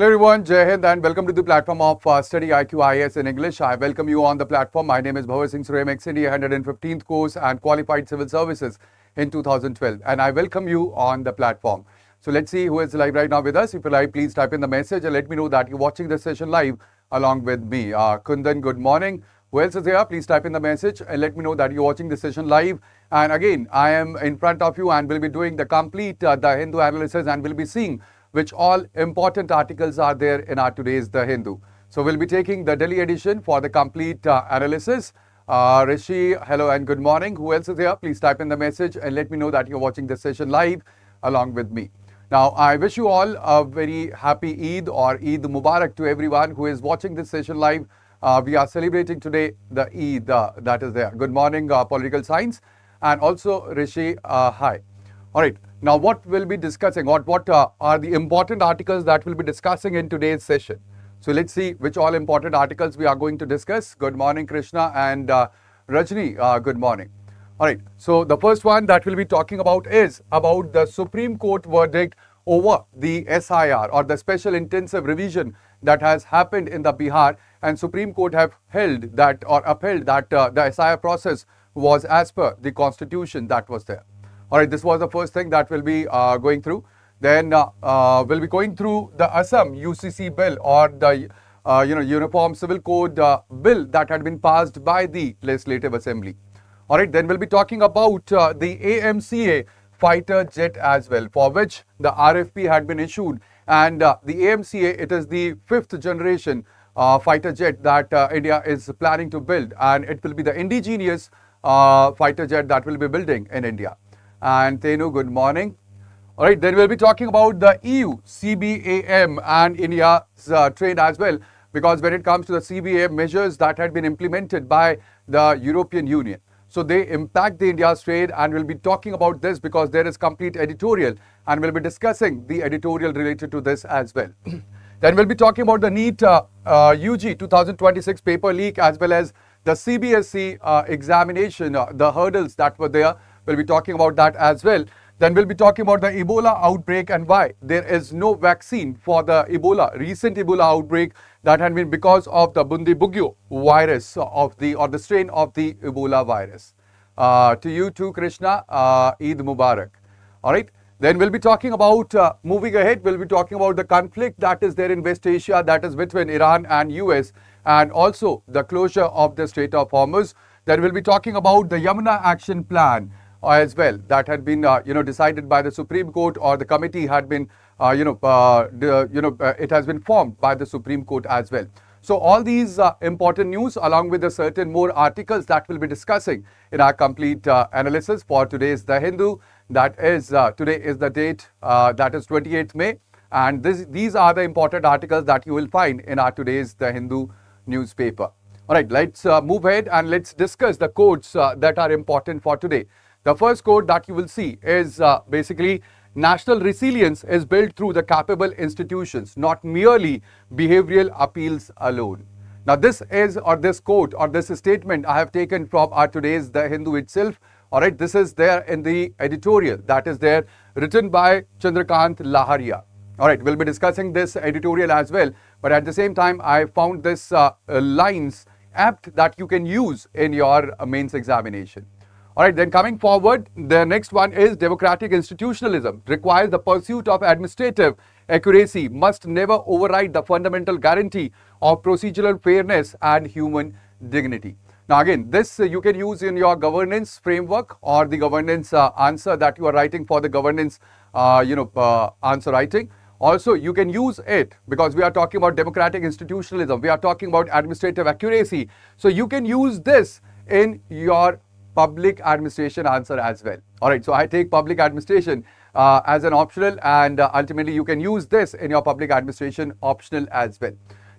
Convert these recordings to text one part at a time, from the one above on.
Hello everyone, Jai Hind and welcome to the platform of StudyIQ IAS in English. I welcome you on the platform. My name is Bhanwar Singh, Suremx India 115th course and qualified civil services in 2012, and I welcome you on the platform. So let's see who is live right now with us. If you're live, please type in the message and let me know that you're watching this session live along with me. Kundan, good morning. Who else is here? Please type in the message and let me know that you're watching this session live. And again, I am in front of you and will be doing the complete The Hindu analysis and will be seeing which all important articles are there in our today's The Hindu. So we'll be taking the Delhi edition for the complete analysis. Rishi, hello and good morning. Who else is here? Please type in the message and let me know that you're watching this session live along with me. Now, I wish you all a very happy Eid or Eid Mubarak to everyone who is watching this session live. We are celebrating today the Eid that is there. Good morning, political science. And also, Rishi, hi. All right. Now, what we'll be discussing, what are the important articles that we'll be discussing in today's session? So, let's see which all important articles we are going to discuss. Good morning, Krishna and Rajni. Good morning. All right. So, the first one that we'll be talking about is about the Supreme Court verdict over the SIR or the Special Intensive Revision that has happened in the Bihar, and Supreme Court have held that or upheld that the SIR process was as per the constitution that was there. All right, this was the first thing that we'll be going through. Then we'll be going through the Assam UCC bill or the Uniform Civil Code bill that had been passed by the Legislative Assembly. All right, then we'll be talking about the AMCA fighter jet as well, for which the RFP had been issued, and the AMCA, it is the 5th generation fighter jet that India is planning to build, and it will be the indigenous fighter jet that will be building in India. And Tenu, good morning. All right, then we'll be talking about the EU CBAM and India's trade as well, because when it comes to the CBAM measures that had been implemented by the European Union, so they impact the India's trade, and we'll be talking about this because there is complete editorial, and we'll be discussing the editorial related to this as well. Then we'll be talking about the NEET UG 2026 paper leak as well as the CBSE examination, the hurdles that were there. We'll be talking about that as well. Then we'll be talking about the Ebola outbreak and why there is no vaccine for the recent Ebola outbreak that had been because of the Bundibugyo virus or the strain of the Ebola virus. To you too, Krishna, Eid Mubarak. All right. Then we'll be talking about, moving ahead, we'll be talking about the conflict that is there in West Asia, that is between Iran and US, and also the closure of the Strait of Hormuz. Then we'll be talking about the Yamuna Action Plan as well, that had been decided by the Supreme Court, or the committee had been it has been formed by the Supreme Court as well. So all these important news along with the certain more articles that we'll be discussing in our complete analysis for today's The Hindu. That is today is the date that is 28th May, and these are the important articles that you will find in our today's The Hindu newspaper. All right, let's move ahead and let's discuss the codes that are important for today. The first code that you will see is basically national resilience is built through the capable institutions, not merely behavioral appeals alone. Now this is, or this quote or this statement I have taken from our today's The Hindu itself. All right, this is there in the editorial that is there written by Chandrakant Laharia. All right, we'll be discussing this editorial as well, but at the same time I found this lines apt that you can use in your mains examination. All right, then coming forward, the next one is democratic institutionalism requires the pursuit of administrative accuracy must never override the fundamental guarantee of procedural fairness and human dignity. Now again, this you can use in your governance framework or the governance answer that you are writing for the governance answer writing. Also, you can use it because we are talking about democratic institutionalism. We are talking about administrative accuracy. So you can use this in your public administration answer as well. All right, so I take public administration as an optional, and ultimately you can use this in your public administration optional as well.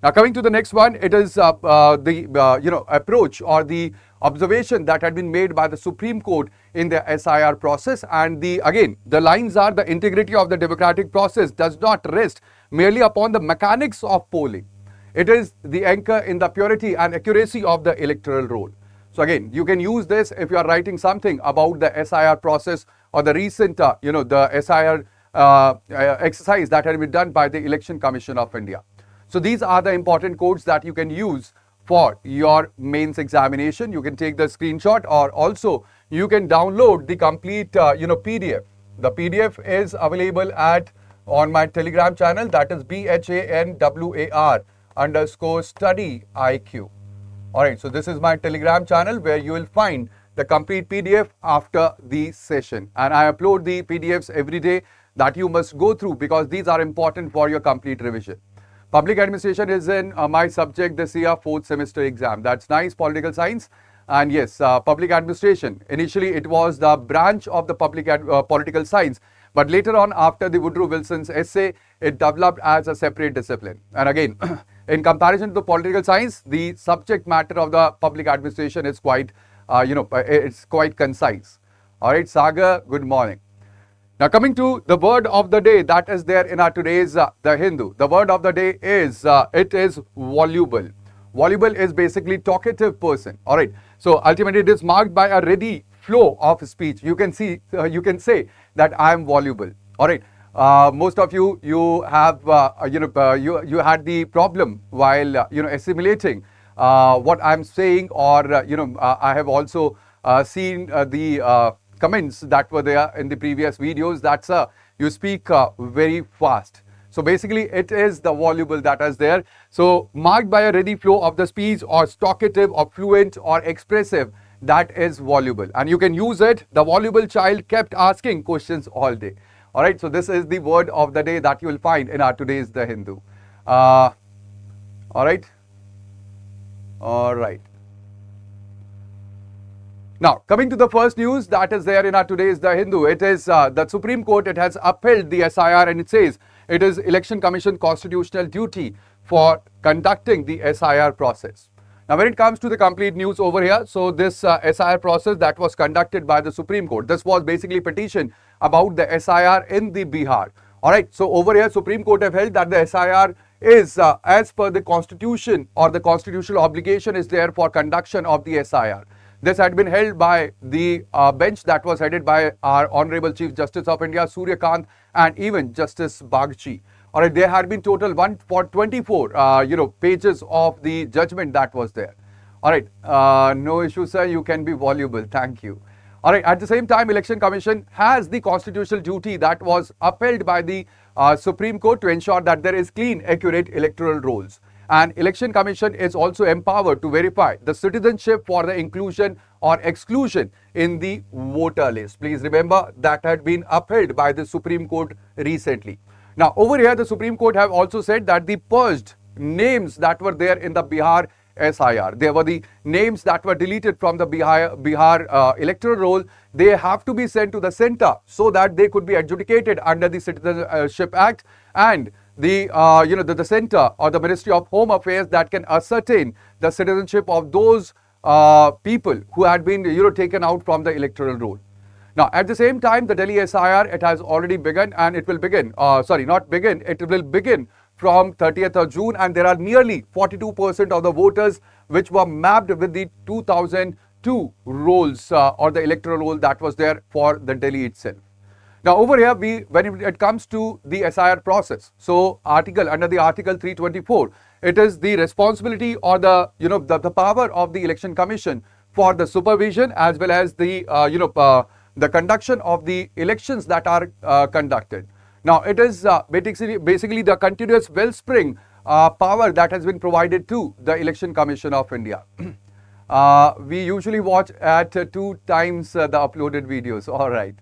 Now coming to the next one, it is the approach or the observation that had been made by the Supreme Court in the SIR process, and the lines are: the integrity of the democratic process does not rest merely upon the mechanics of polling. It is the anchor in the purity and accuracy of the electoral roll. So again, you can use this if you are writing something about the SIR process or the recent, the SIR exercise that had been done by the Election Commission of India. So these are the important codes that you can use for your mains examination. You can take the screenshot, or also you can download the complete PDF. The PDF is available on my Telegram channel, that is BHANWAR_StudyIQ. Alright, so this is my Telegram channel where you will find the complete PDF after the session, and I upload the PDFs every day that you must go through because these are important for your complete revision. Public administration is in my subject this year, 4th semester exam. That's nice, political science. And yes, public administration. Initially, it was the branch of the political science. But later on, after the Woodrow Wilson's essay, it developed as a separate discipline. And again, in comparison to the political science, the subject matter of the public administration is quite, it's quite concise. All right, Sagar, good morning. Now coming to the word of the day that is there in our today's The Hindu. The word of the day is, it is voluble. Voluble is basically talkative person. All right. So ultimately it is marked by a ready flow of speech. You can say that I am voluble. All right. Most of you have you had the problem while assimilating what I'm saying, or I have also seen the comments that were there in the previous videos that you speak very fast. So basically it is the voluble that is there. So marked by a ready flow of the speech, or talkative, or fluent, or expressive, that is voluble. And you can use it. The voluble child kept asking questions all day. All right. So this is the word of the day that you will find in our today's The Hindu. All right. All right. Now, coming to the first news that is there in our today's The Hindu, it is the Supreme Court. It has upheld the SIR, and it says it is Election Commission constitutional duty for conducting the SIR process. Now, when it comes to the complete news over here, so this SIR process that was conducted by the Supreme Court, this was basically petition about the SIR in the Bihar. All right, so over here, Supreme Court have held that the SIR is as per the constitution, or the constitutional obligation is there for conduction of the SIR. This had been held by the bench that was headed by our Honorable Chief Justice of India, Surya Kant, and even Justice Bagchi. All right, there had been total 124 pages of the judgment that was there. All right, no issue, sir. You can be voluble. Thank you. All right, at the same time, Election Commission has the constitutional duty that was upheld by the Supreme Court to ensure that there is clean, accurate electoral rolls. And Election Commission is also empowered to verify the citizenship for the inclusion or exclusion in the voter list. Please remember that had been upheld by the Supreme Court recently. Now over here, the Supreme Court have also said that the purged names that were there in the Bihar SIR, there were the names that were deleted from the Bihar electoral roll. They have to be sent to the center so that they could be adjudicated under the Citizenship Act, and the center or the Ministry of Home Affairs that can ascertain the citizenship of those people who had been taken out from the electoral roll. Now at the same time, the Delhi SIR, it has already begun, and it will begin it will begin from 30th of June, and there are nearly 42% of the voters which were mapped with the 2002 rolls or the electoral roll that was there for the Delhi itself. Now over here, when it comes to the SIR process, so under the Article 324, it is the responsibility or the power of the Election Commission for the supervision as well as the the conduction of the elections that are conducted. Now it is basically the continuous wellspring power that has been provided to the Election Commission of India. We usually watch at 2 times the uploaded videos. All right.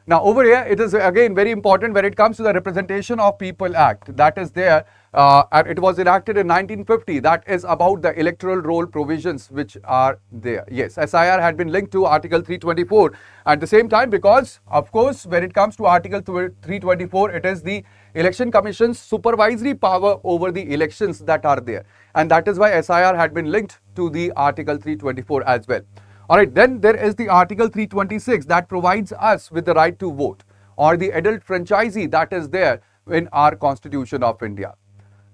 Now over here, it is again very important when it comes to the Representation of People Act that is there, and it was enacted in 1950. That is about the electoral roll provisions which are there. Yes, SIR had been linked to Article 324 at the same time because, of course, when it comes to Article 324, it is the Election Commission's supervisory power over the elections that are there, and that is why SIR had been linked to the Article 324 as well. All right, then there is the Article 326 that provides us with the right to vote, or the adult franchisee that is there in our Constitution of India.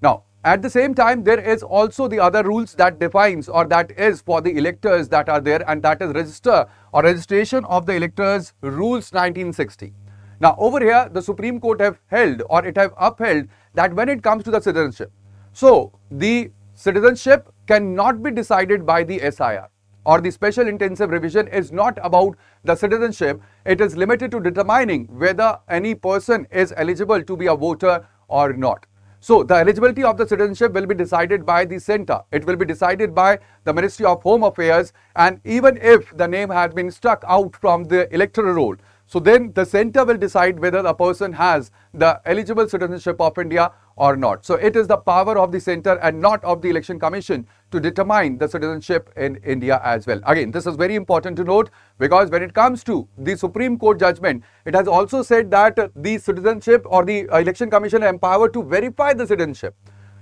Now, at the same time, there is also the other rules that defines or that is for the electors that are there, and that is registration of the electors rules 1960. Now over here, the Supreme Court have held, or it have upheld, that when it comes to the citizenship, so the citizenship cannot be decided by the SIR, or the special intensive revision is not about the citizenship. It is limited to determining whether any person is eligible to be a voter or not. So the eligibility of the citizenship will be decided by the center. It will be decided by the Ministry of Home Affairs, and even if the name has been struck out from the electoral roll, so then the center will decide whether the person has the eligible citizenship of India or not. So it is the power of the center and not of the Election Commission to determine the citizenship in India as well. Again, this is very important to note, because when it comes to the Supreme Court judgment, it has also said that the citizenship, or the Election Commission, is empowered to verify the citizenship.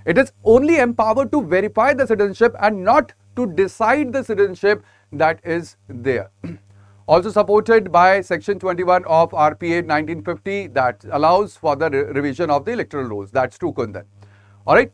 It is only empowered to verify the citizenship and not to decide the citizenship that is there. Also supported by Section 21 of RPA 1950, that allows for the revision of the electoral rolls. That's true, Kundan. All right.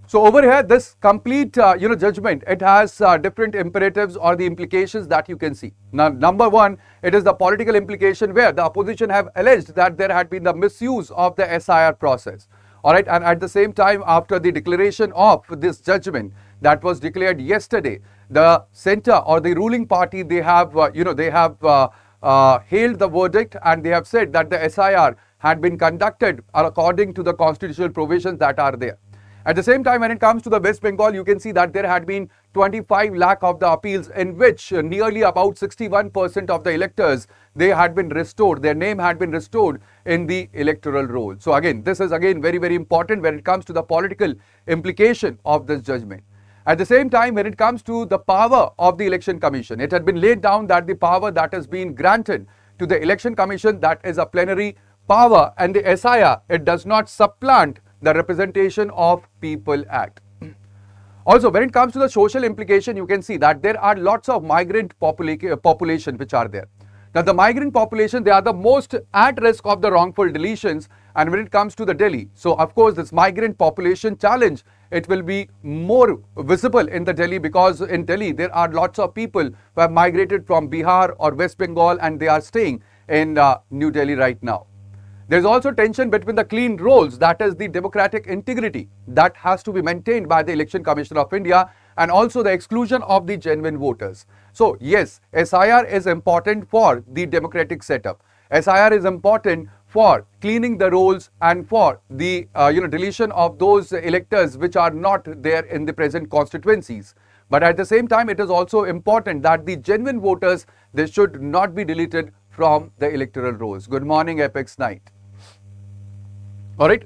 So over here, this complete judgment, it has different imperatives or the implications that you can see. Now, number one, it is the political implication, where the opposition have alleged that there had been the misuse of the SIR process. All right, and at the same time, after the declaration of this judgment that was declared yesterday, the center or the ruling party, they have hailed the verdict, and they have said that the SIR had been conducted according to the constitutional provisions that are there. At the same time, when it comes to the West Bengal, you can see that there had been 25 lakh of the appeals, in which nearly about 61% of the electors, they had been restored, their name had been restored in the electoral roll. So again, this is again very, very important when it comes to the political implication of this judgment. At the same time, when it comes to the power of the Election Commission, it had been laid down that the power that has been granted to the Election Commission, that is a plenary power, and the SIR, it does not supplant the Representation of People Act. Also, when it comes to the social implication, you can see that there are lots of migrant population which are there. Now, the migrant population, they are the most at risk of the wrongful deletions, and when it comes to the Delhi, so of course this migrant population challenge, it will be more visible in the Delhi, because in Delhi there are lots of people who have migrated from Bihar or West Bengal, and they are staying in New Delhi right now. There is also tension between the clean rolls, that is the democratic integrity that has to be maintained by the Election Commission of India, and also the exclusion of the genuine voters. So yes, SIR is important for the democratic setup. SIR is important for cleaning the rolls and for the deletion of those electors which are not there in the present constituencies. But at the same time, it is also important that the genuine voters, they should not be deleted from the electoral rolls. Good morning, Apex Night. All right.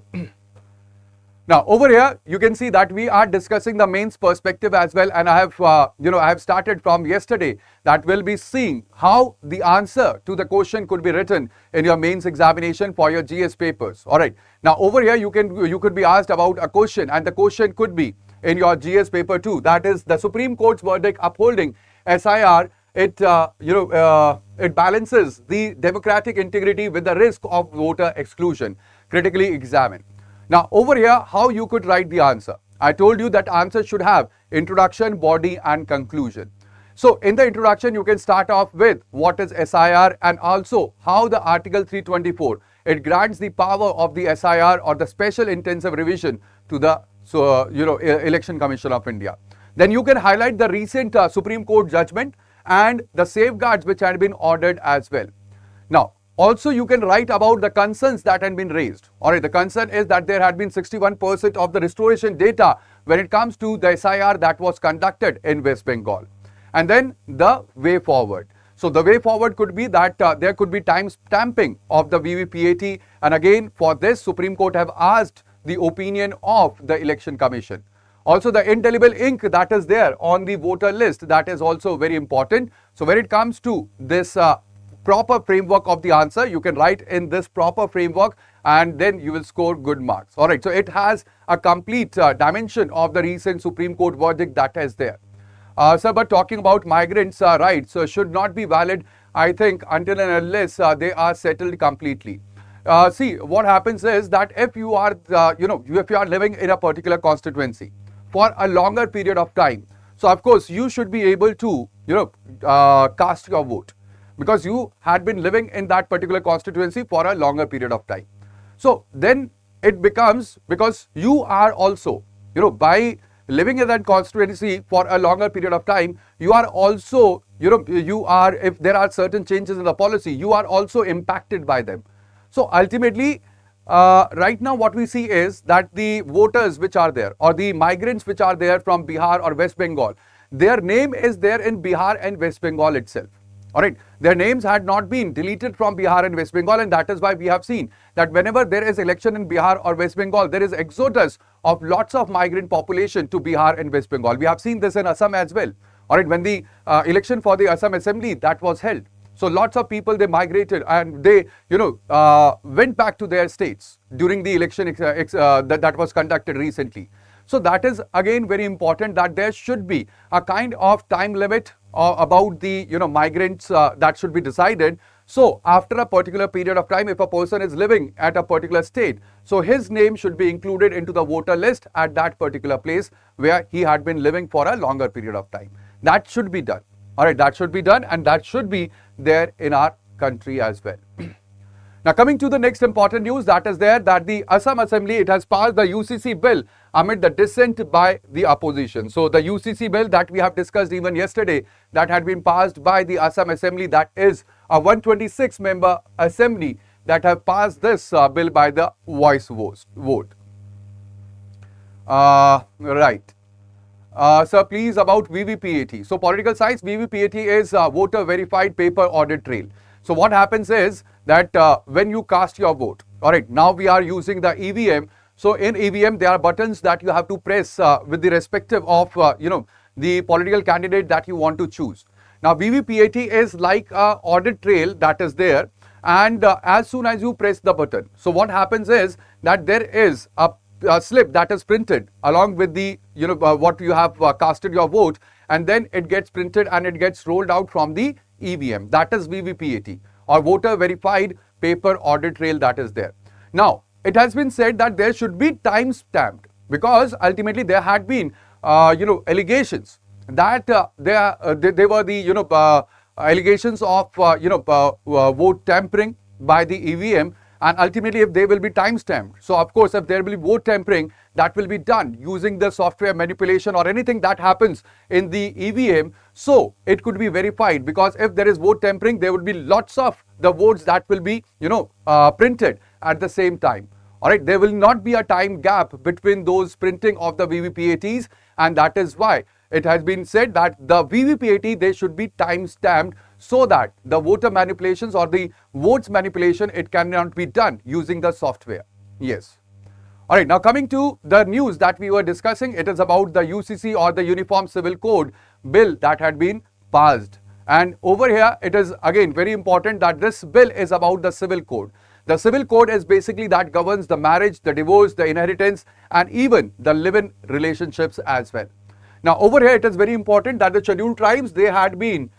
Now over here, you can see that we are discussing the mains perspective as well, and I have I have started from yesterday that we'll be seeing how the answer to the question could be written in your mains examination for your GS papers. All right. Now over here, you could be asked about a question, and the question could be in your GS paper 2, that is the Supreme Court's verdict upholding SIR. It balances the democratic integrity with the risk of voter exclusion. Critically examine. Now over here, how you could write the answer. I told you that answer should have introduction, body and conclusion. So in the introduction, you can start off with what is SIR, and also how the Article 324, it grants the power of the SIR or the special intensive revision to the Election Commission of India. Then you can highlight the recent Supreme Court judgment and the safeguards which had been ordered as well. Now, also you can write about the concerns that had been raised. Alright, the concern is that there had been 61% of the restoration data when it comes to the SIR that was conducted in West Bengal. And then the way forward. So the way forward could be that there could be time stamping of the VVPAT, and again for this Supreme Court have asked the opinion of the Election Commission. Also the indelible ink that is there on the voter list, that is also very important. So when it comes to this proper framework of the answer, you can write in this proper framework, and then you will score good marks. Alright, so it has a complete dimension of the recent Supreme Court verdict that is there. Sir, but talking about migrants' rights should not be valid, I think, until and unless they are settled completely. See, what happens is that if you are, if you are living in a particular constituency for a longer period of time, so of course you should be able to, cast your vote. because you had been living in that particular constituency for a longer period of time. So then it becomes, because you are also, by living in that constituency for a longer period of time, you are also, if there are certain changes in the policy, you are also impacted by them. So ultimately, right now what we see is that the voters which are there, or the migrants which are there from Bihar or West Bengal, their name is there in Bihar and West Bengal itself. Alright, their names had not been deleted from Bihar and West Bengal, and that is why we have seen that whenever there is election in Bihar or West Bengal, there is exodus of lots of migrant population to Bihar and West Bengal. We have seen this in Assam as well. Alright, when the election for the Assam Assembly that was held, so lots of people, they migrated and they, went back to their states during the election that was conducted recently. So that is again very important, that there should be a kind of time limit about the migrants that should be decided. So after a particular period of time, if a person is living at a particular state, so his name should be included into the voter list at that particular place where he had been living for a longer period of time. That should be done. Alright, that should be done, and that should be there in our country as well. Now coming to the next important news that is there, that the Assam Assembly, it has passed the UCC bill amid the dissent by the opposition. So the UCC bill that we have discussed even yesterday, that had been passed by the Assam Assembly, that is a 126 member assembly that have passed this bill by the voice vote. Right. Sir, please, about VVPAT. So political science, VVPAT is voter verified paper audit trail. So what happens is that when you cast your vote, alright, now we are using the EVM. So in EVM, there are buttons that you have to press with the respective of, the political candidate that you want to choose. Now VVPAT is like a audit trail that is there, and as soon as you press the button, so what happens is that there is a slip that is printed along with the, what you have casted your vote, and then it gets printed and it gets rolled out from the EVM. That is VVPAT, or voter verified paper audit trail that is there. Now, it has been said that there should be time stamped, because ultimately there had been, allegations that they were the, allegations of, vote tampering by the EVM, and ultimately if they will be time stamped. So of course, if there will be vote tampering, that will be done using the software manipulation or anything that happens in the EVM. So it could be verified, because if there is vote tampering, there would be lots of the votes that will be, printed at the same time. Alright, there will not be a time gap between those printing of the VVPATs, and that is why it has been said that the VVPAT, they should be time stamped, so that the voter manipulations or the votes manipulation, it cannot be done using the software. Yes. Alright, now coming to the news that we were discussing, it is about the UCC, or the Uniform Civil Code bill that had been passed. And over here, it is again very important that this bill is about the civil code. The civil code is basically that governs the marriage, the divorce, the inheritance, and even the live-in relationships as well. Now over here, it is very important that the scheduled tribes, they had been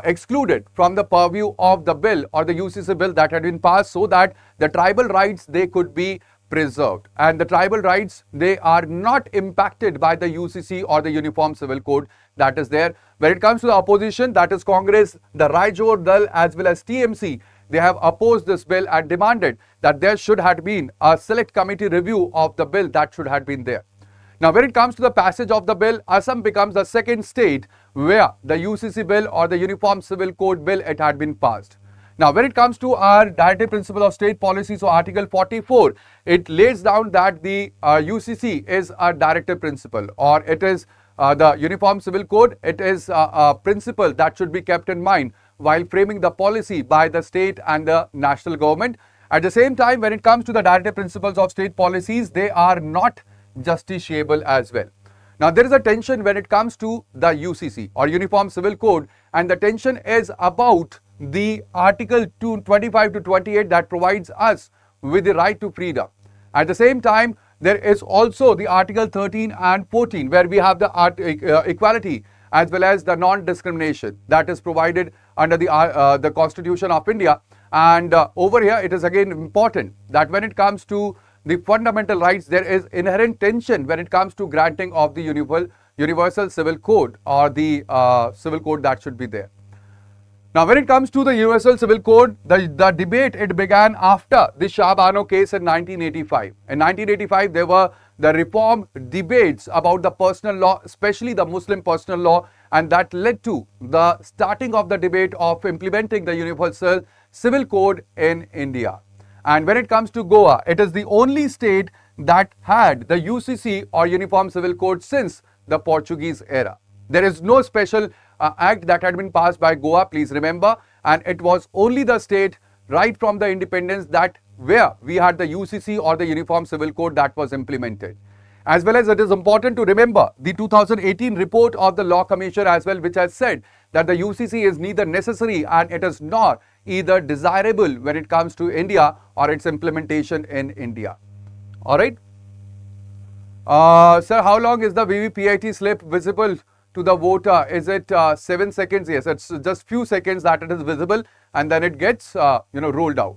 excluded from the purview of the bill, or the UCC bill that had been passed, so that the tribal rights, they could be preserved, and the tribal rights, they are not impacted by the UCC or the Uniform Civil Code that is there. When it comes to the opposition, that is Congress, the Rajor Dal, as well as TMC, they have opposed this bill and demanded that there should have been a select committee review of the bill that should have been there. Now, when it comes to the passage of the bill, Assam becomes the second state where the UCC bill or the Uniform Civil Code bill, it had been passed. Now, when it comes to our directive principle of state policy, so Article 44, it lays down that the UCC is a directive principle, or it is the Uniform Civil Code, it is a principle that should be kept in mind while framing the policy by the state and the national government. At the same time, when it comes to the directive principles of state policies, they are not justiciable as well. Now, there is a tension when it comes to the UCC or Uniform Civil Code, and the tension is about the Article 25 to 28 that provides us with the right to freedom. At the same time, there is also the Article 13 and 14 where we have the equality as well as the non-discrimination that is provided under the Constitution of India. And over here, it is again important that when it comes to the fundamental rights, there is inherent tension when it comes to granting of the universal civil code, or the civil code that should be there. Now, when it comes to the Universal Civil Code, the debate, it began after the Shah Bano case in 1985. In 1985, there were the reform debates about the personal law, especially the Muslim personal law, and that led to the starting of the debate of implementing the Universal Civil Code in India. And when it comes to Goa, it is the only state that had the UCC or Uniform Civil Code since the Portuguese era. There is no special act that had been passed by Goa, please remember, and it was only the state right from the independence that where we had the UCC or the Uniform Civil Code that was implemented. As well as it is important to remember the 2018 report of the Law Commission as well, which has said that the UCC is neither necessary and it is not either desirable when it comes to India or its implementation in India. All right. Sir, how long is the VVPIT slip visible to the voter? Is it 7 seconds? Yes, it's just few seconds that it is visible and then it gets rolled out.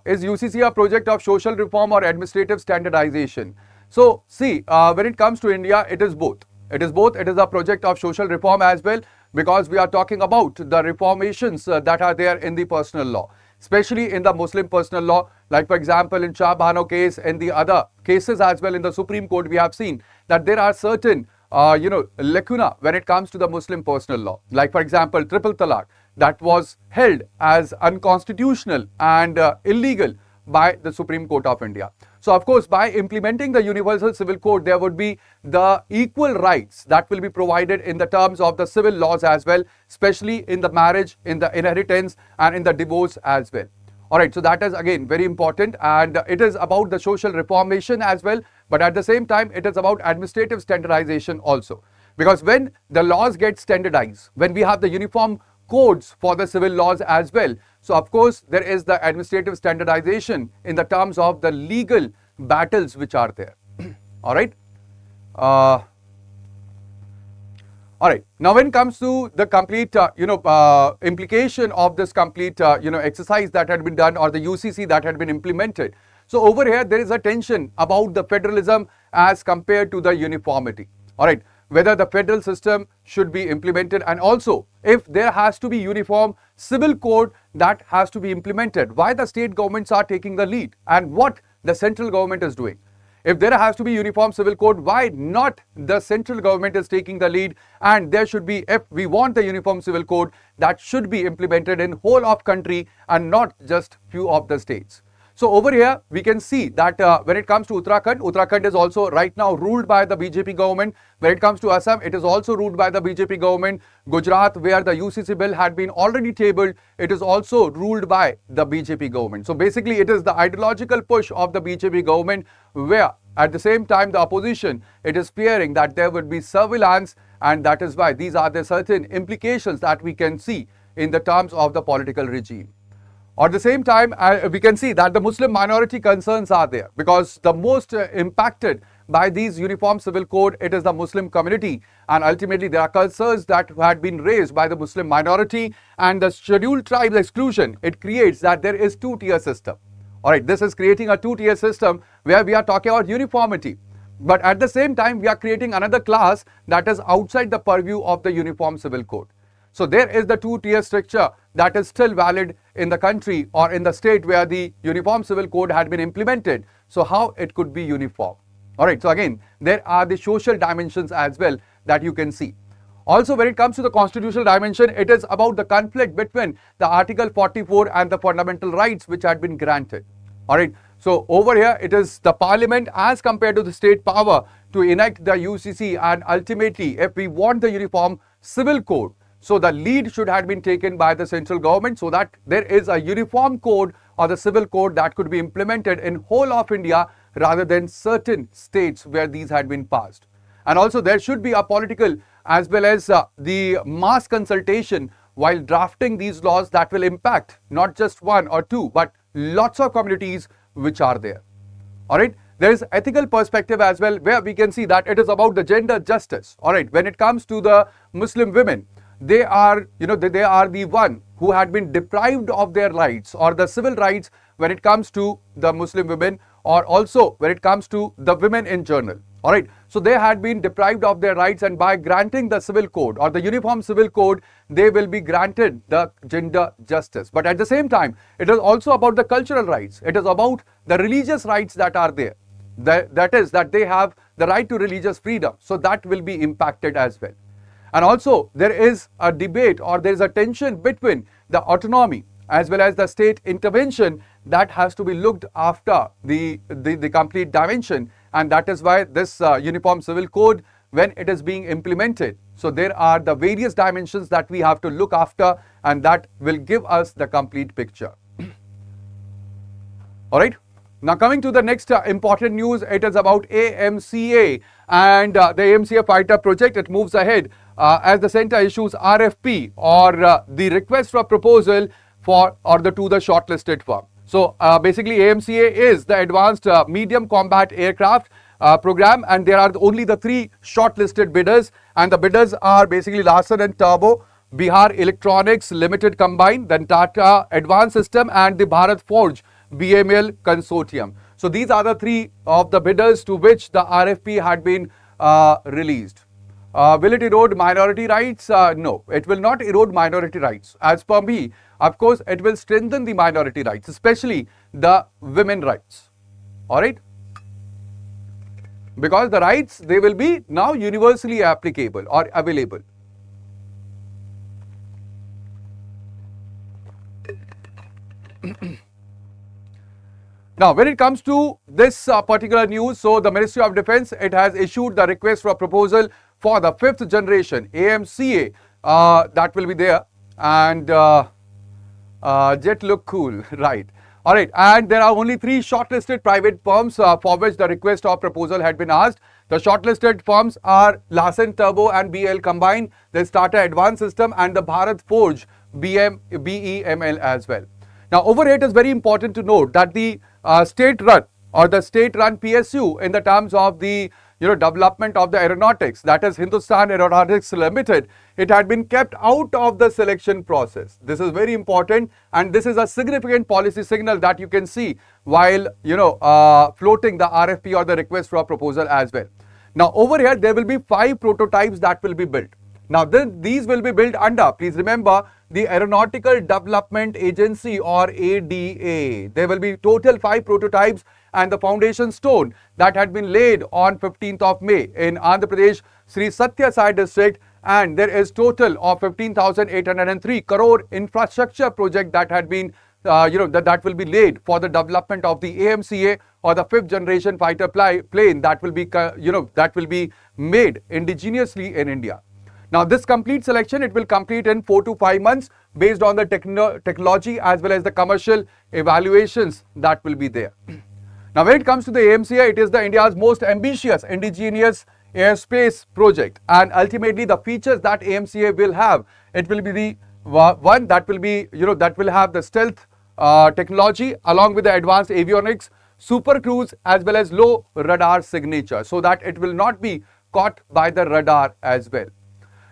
Is UCC a project of social reform or administrative standardization? So see, when it comes to India, it is both. It is both. It is a project of social reform as well, because we are talking about the reformations that are there in the personal law, especially in the Muslim personal law. Like for example, in Shah Bano case and the other cases as well in the Supreme Court, we have seen that there are certain lacuna when it comes to the Muslim personal law. Like for example, triple talaq that was held as unconstitutional and illegal by the Supreme Court of India. So of course, by implementing the Universal Civil Code, there would be the equal rights that will be provided in the terms of the civil laws as well, especially in the marriage, in the inheritance and in the divorce as well. Alright, so that is again very important, and it is about the social reformation as well, but at the same time it is about administrative standardization also. Because when the laws get standardized, when we have the uniform codes for the civil laws as well, so of course there is the administrative standardization in the terms of the legal battles which are there. Alright. Alright, now when it comes to the complete implication of this complete exercise that had been done, or the UCC that had been implemented. So over here there is a tension about the federalism as compared to the uniformity. Alright, whether the federal system should be implemented, and also if there has to be uniform civil code that has to be implemented, why the state governments are taking the lead and what the central government is doing. If there has to be uniform civil code, why not the central government is taking the lead, and there should be, if we want the uniform civil code, that should be implemented in whole of country and not just few of the states. So over here we can see that when it comes to Uttarakhand is also right now ruled by the BJP government. When it comes to Assam, it is also ruled by the BJP government. Gujarat, where the UCC bill had been already tabled, it is also ruled by the BJP government. So basically it is the ideological push of the BJP government, where at the same time the opposition, it is fearing that there would be surveillance, and that is why these are the certain implications that we can see in the terms of the political regime. At the same time, we can see that the Muslim minority concerns are there, because the most impacted by these uniform civil code, it is the Muslim community, and ultimately there are concerns that had been raised by the Muslim minority, and the scheduled tribes exclusion, it creates that there is two-tier system. Alright, this is creating a two-tier system where we are talking about uniformity, but at the same time we are creating another class that is outside the purview of the uniform civil code. So there is the two-tier structure that is still valid in the country or in the state where the Uniform Civil Code had been implemented. So how it could be uniform? Alright, so again, there are the social dimensions as well that you can see. Also, when it comes to the constitutional dimension, it is about the conflict between the Article 44 and the fundamental rights which had been granted. Alright, so over here it is the parliament as compared to the state power to enact the UCC, and ultimately if we want the Uniform Civil Code, so the lead should have been taken by the central government, so that there is a uniform code or the civil code that could be implemented in whole of India rather than certain states where these had been passed. And also there should be a political as well as the mass consultation while drafting these laws that will impact not just one or two but lots of communities which are there. Alright, there is ethical perspective as well, where we can see that it is about the gender justice. Alright, when it comes to the Muslim women, they are the one who had been deprived of their rights or the civil rights when it comes to the Muslim women, or also when it comes to the women in general. Alright, So they had been deprived of their rights, and by granting the civil code or the uniform civil code, they will be granted the gender justice. But at the same time, it is also about the cultural rights. It is about the religious rights that are there. That is, that they have the right to religious freedom. So that will be impacted as well. And also, there is a debate, or there is a tension between the autonomy as well as the state intervention that has to be looked after the complete dimension. And that is why this Uniform Civil Code, when it is being implemented, so there are the various dimensions that we have to look after, and that will give us the complete picture. All right. Now coming to the next important news, it is about AMCA and the AMCA fighter project. It moves ahead as the center issues RFP, or the request for proposal for to the shortlisted firm. So basically AMCA is the Advanced Medium Combat Aircraft program, and there are only the 3 shortlisted bidders, and the bidders are basically Larsen and Turbo, Bihar Electronics Limited Combined, then Tata Advanced System, and the Bharat Forge BML Consortium. So these are the 3 of the bidders to which the RFP had been released. Will it erode minority rights? No, it will not erode minority rights. As per me, of course, it will strengthen the minority rights, especially the women rights. All right? Because the rights, they will be now universally applicable or available. Now, when it comes to this particular news, so the Ministry of Defence, it has issued the request for proposal for the 5th generation AMCA that will be there, and jet look cool, right? All right, and there are only 3 shortlisted private firms for which the request of proposal had been asked. The shortlisted firms are Larsen Turbo and BL Combined, there's Tata Advanced System, and the Bharat Forge BEML as well. Now, over here it is very important to note that the state-run or the state-run PSU in the terms of the development of the aeronautics, that is Hindustan Aeronautics Limited, it had been kept out of the selection process. This is very important, and this is a significant policy signal that you can see while floating the RFP or the request for a proposal as well. Now, over here there will be 5 prototypes that will be built. Now, these will be built under, please remember, the Aeronautical Development Agency, or ADA. There will be total 5 prototypes, and the foundation stone that had been laid on 15th of May in Andhra Pradesh, Sri Satya Sai district, and there is total of 15,803 crore infrastructure project that had been that will be laid for the development of the AMCA, or the 5th generation fighter plane that will be that will be made indigenously in India. Now, this complete selection, it will complete in 4 to 5 months based on the technology as well as the commercial evaluations that will be there. Now, when it comes to the AMCA, it is the India's most ambitious indigenous airspace project, and ultimately the features that AMCA will have, it will be the one that will be that will have the stealth technology along with the advanced avionics, super cruise, as well as low radar signature, so that it will not be caught by the radar as well.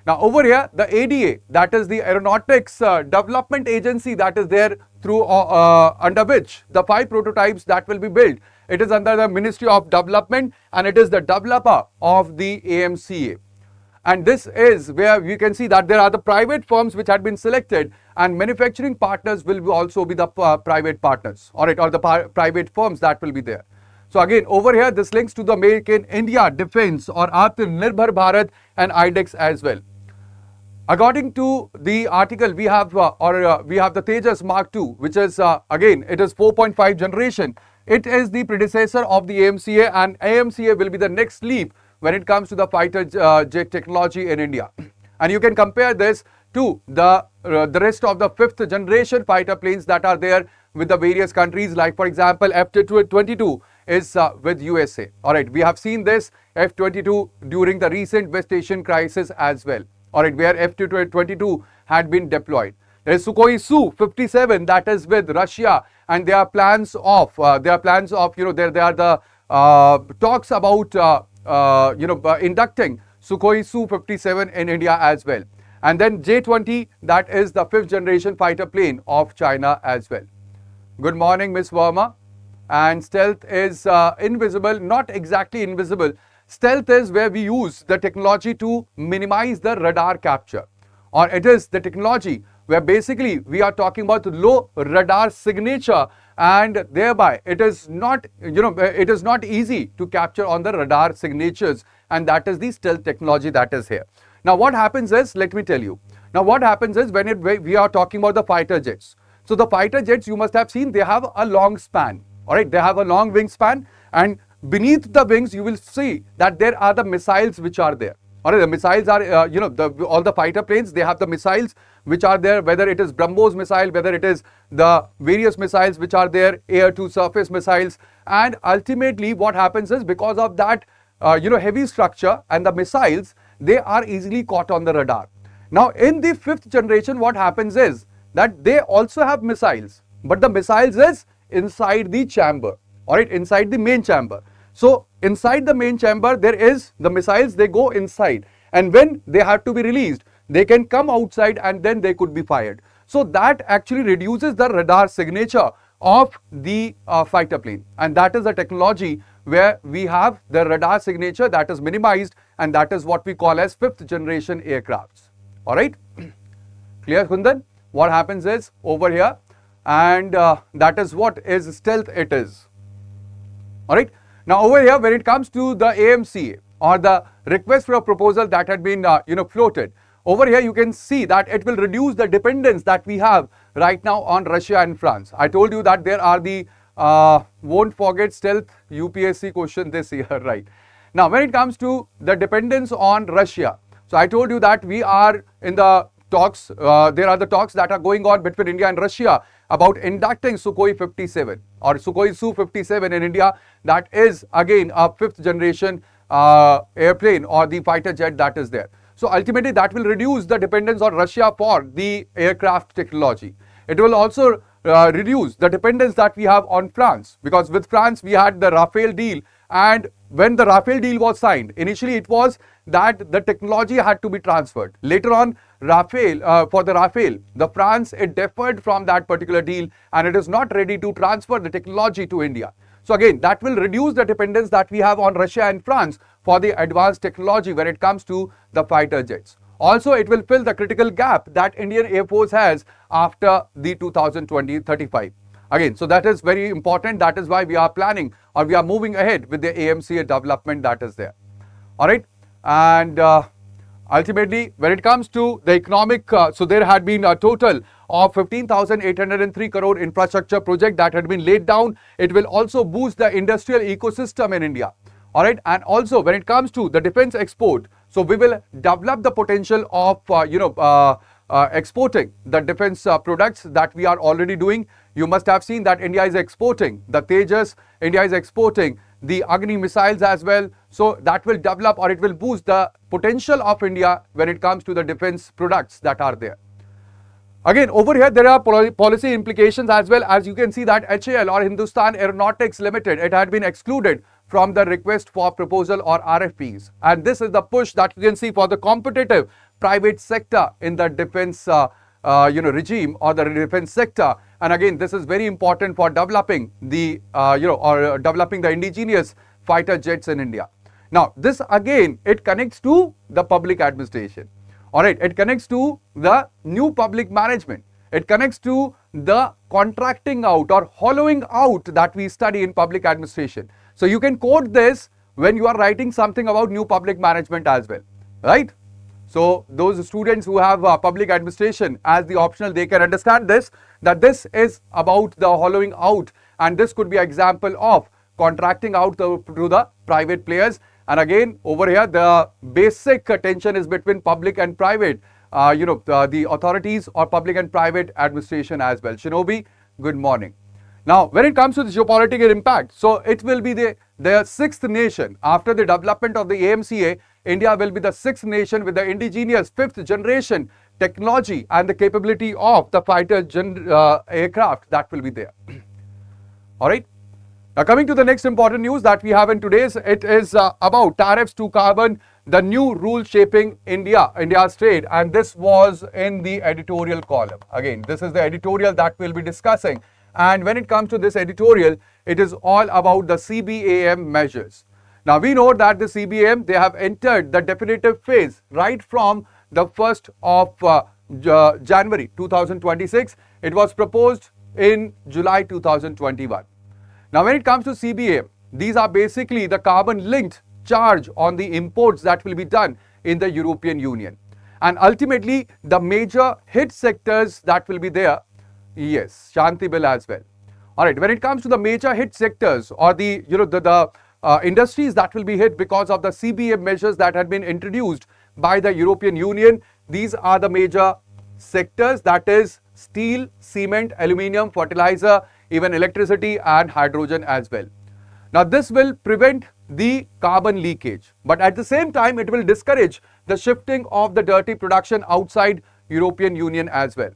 Now, over here, the ADA, that is the Aeronautics Development Agency, that is there through under which the 5 prototypes that will be built. It is under the Ministry of Development, and it is the developer of the AMCA. And this is where we can see that there are the private firms which had been selected, and manufacturing partners will also be the private partners, all right, or the private firms that will be there. So again, over here, this links to the Make in India Defense, or Atmanirbhar Bharat, and IDEX as well. According to the article, we have we have the Tejas Mark II, which is again, it is 4.5 generation. It is the predecessor of the AMCA, and AMCA will be the next leap when it comes to the fighter jet technology in India. And you can compare this to the rest of the 5th generation fighter planes that are there with the various countries, like for example F-22 is with USA. All right, we have seen this F-22 during the recent West Asian crisis as well. All right, where F-22 had been deployed. There is Sukhoi Su-57 that is with Russia, and there are plans of there are the talks about inducting Sukhoi Su-57 in India as well. And then J-20, that is the 5th generation fighter plane of China as well. Good morning, Miss Verma. And stealth is invisible, not exactly invisible. Stealth is where we use the technology to minimize the radar capture, or it is the technology where basically we are talking about low radar signature, and thereby it is not, it is not easy to capture on the radar signatures, and that is the stealth technology that is here. Now what happens is, let me tell you, now what happens is when we are talking about the fighter jets. So the fighter jets, you must have seen, they have a long span, all right, they have a long wingspan, and beneath the wings you will see that there are the missiles which are there. All right, the missiles are, all the fighter planes, they have the missiles which are there, whether it is BrahMos missile, whether it is the various missiles which are there, air to surface missiles, and ultimately what happens is, because of that, heavy structure and the missiles, they are easily caught on the radar. Now in the 5th generation, what happens is that they also have missiles, but the missiles is inside the chamber, all right, inside the main chamber. So inside the main chamber, there is the missiles, they go inside, and when they have to be released, they can come outside and then they could be fired. So that actually reduces the radar signature of the fighter plane, and that is the technology where we have the radar signature that is minimized, and that is what we call as 5th generation aircrafts. All right, clear, Kundan? What happens is over here, and that is what is stealth it is. All right. Now over here, when it comes to the AMCA, or the request for a proposal that had been floated, over here you can see that it will reduce the dependence that we have right now on Russia and France. I told you that there are the won't forget stealth UPSC question this year, right? Now when it comes to the dependence on Russia, so I told you that we are in the talks, there are the talks that are going on between India and Russia about inducting Sukhoi 57 or Sukhoi Su-57 in India. That is again a 5th generation airplane or the fighter jet that is there. So ultimately that will reduce the dependence on Russia for the aircraft technology. It will also reduce the dependence that we have on France, because with France we had the Rafale deal, and when the Rafale deal was signed, initially it was that the technology had to be transferred. Later on, Rafale, for the Rafale, the France, it deferred from that particular deal, and it is not ready to transfer the technology to India. So again, that will reduce the dependence that we have on Russia and France for the advanced technology when it comes to the fighter jets. Also, it will fill the critical gap that Indian Air Force has after the 2035. Again, so that is very important. That is why we are planning, or we are moving ahead with the AMCA development that is there. All right. And ultimately, when it comes to the economic, so there had been a total of 15,803 crore infrastructure project that had been laid down. It will also boost the industrial ecosystem in India. All right. And also when it comes to the defense export, so we will develop the potential of, exporting the defense products that we are already doing. You must have seen that India is exporting the Tejas, India is exporting the Agni missiles as well. So that will develop, or it will boost the potential of India when it comes to the defense products that are there. Again, over here there are policy implications as well. As you can see that HAL or Hindustan Aeronautics Limited, it had been excluded from the request for proposal or RFPs. And this is the push that you can see for the competitive private sector in the defense regime or the defense sector. And again, this is very important for developing the developing the indigenous fighter jets in India. Now this again, it connects to the public administration. All right, it connects to the new public management. It connects to the contracting out or hollowing out that we study in public administration. So you can quote this when you are writing something about new public management as well, right? So those students who have public administration as the optional, they can understand this, that this is about the hollowing out, and this could be an example of contracting out to the private players. And again, over here, the basic tension is between public and private, the authorities or public and private administration as well. Shinobi, good morning. Now, when it comes to the geopolitical impact, so it will be the sixth nation. After the development of the AMCA, India will be the sixth nation with the indigenous 5th generation technology and the capability of the fighter aircraft that will be there. All right. Now, coming to the next important news that we have in today's, it is about tariffs to carbon, the new rule shaping India's trade, and this was in the editorial column. Again, this is the editorial that we'll be discussing. And when it comes to this editorial, it is all about the CBAM measures. Now we know that the CBAM, they have entered the definitive phase right from the 1st of January 2026. It was proposed in July 2021. Now when it comes to CBAM, these are basically the carbon linked charge on the imports that will be done in the European Union. And ultimately the major hit sectors that will be there, yes, Shanti Bill as well. All right, when it comes to the major hit sectors or the industries that will be hit because of the CBAM measures that had been introduced by the European Union, these are the major sectors, that is steel, cement, aluminium, fertilizer, even electricity and hydrogen as well. Now this will prevent the carbon leakage, but at the same time it will discourage the shifting of the dirty production outside European Union as well.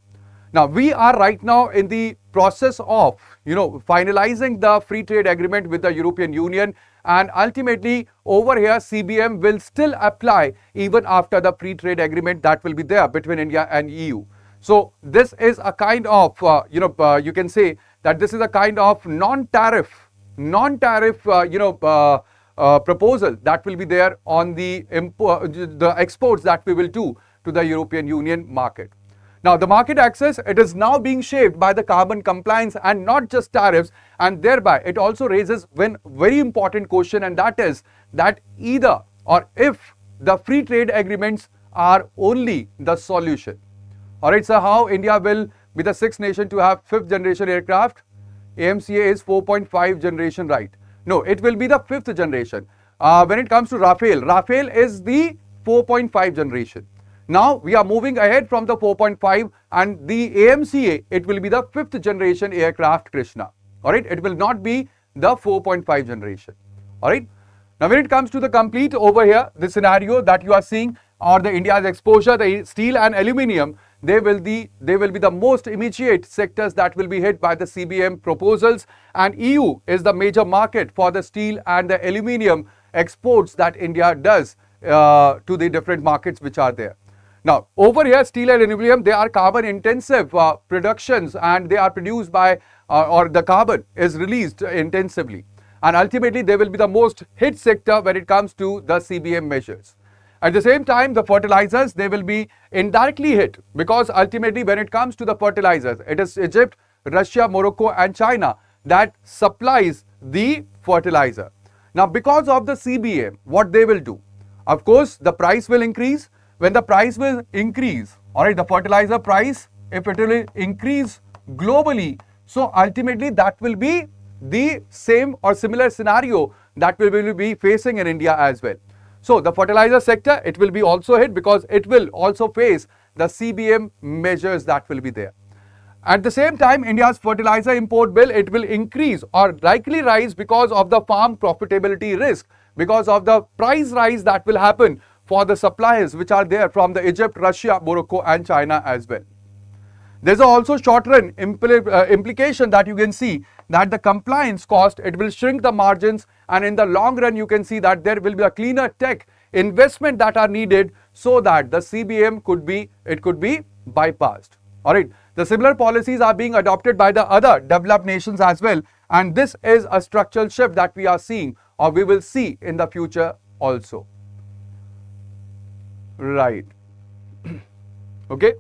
Now we are right now in the process of finalizing the free trade agreement with the European Union, and ultimately over here CBAM will still apply even after the free trade agreement that will be there between India and EU. So this is a kind of you can say that this is a kind of non-tariff proposal that will be there on the exports that we will do to the European Union market. Now the market access, it is now being shaped by the carbon compliance and not just tariffs, and thereby it also raises one very important question, and that is that either or if the free trade agreements are only the solution. Alright, so how India will be the 6th nation to have 5th generation aircraft? AMCA is 4.5 generation, right? No, it will be the 5th generation. When it comes to Rafale is the 4.5 generation. Now we are moving ahead from the 4.5, and the AMCA, it will be the 5th generation aircraft, Krishna. Alright, it will not be the 4.5 generation. Alright. Now when it comes to the complete over here, the scenario that you are seeing, or the India's exposure, the steel and aluminium, they will be the most immediate sectors that will be hit by the CBAM proposals, and EU is the major market for the steel and the aluminium exports that India does to the different markets which are there. Now over here, steel and aluminium, they are carbon intensive productions, and they are produced by or the carbon is released intensively, and ultimately they will be the most hit sector when it comes to the CBAM measures. At the same time, the fertilizers, they will be indirectly hit, because ultimately when it comes to the fertilizers, it is Egypt, Russia, Morocco and China that supplies the fertilizer. Now because of the CBAM, what they will do? Of course, the price will increase. When the price will increase, alright, the fertilizer price, if it will increase globally, so ultimately that will be the same or similar scenario that we will be facing in India as well. So the fertilizer sector, it will be also hit because it will also face the CBAM measures that will be there. At the same time, India's fertilizer import bill, it will increase or likely rise because of the farm profitability risk, because of the price rise that will happen for the suppliers which are there from the Egypt, Russia, Morocco and China as well. There's also short-run implication that you can see that the compliance cost, it will shrink the margins, and in the long run you can see that there will be a cleaner tech investment that are needed so that the CBAM could be bypassed. Alright, the similar policies are being adopted by the other developed nations as well, and this is a structural shift that we are seeing or we will see in the future also. Right. Okay.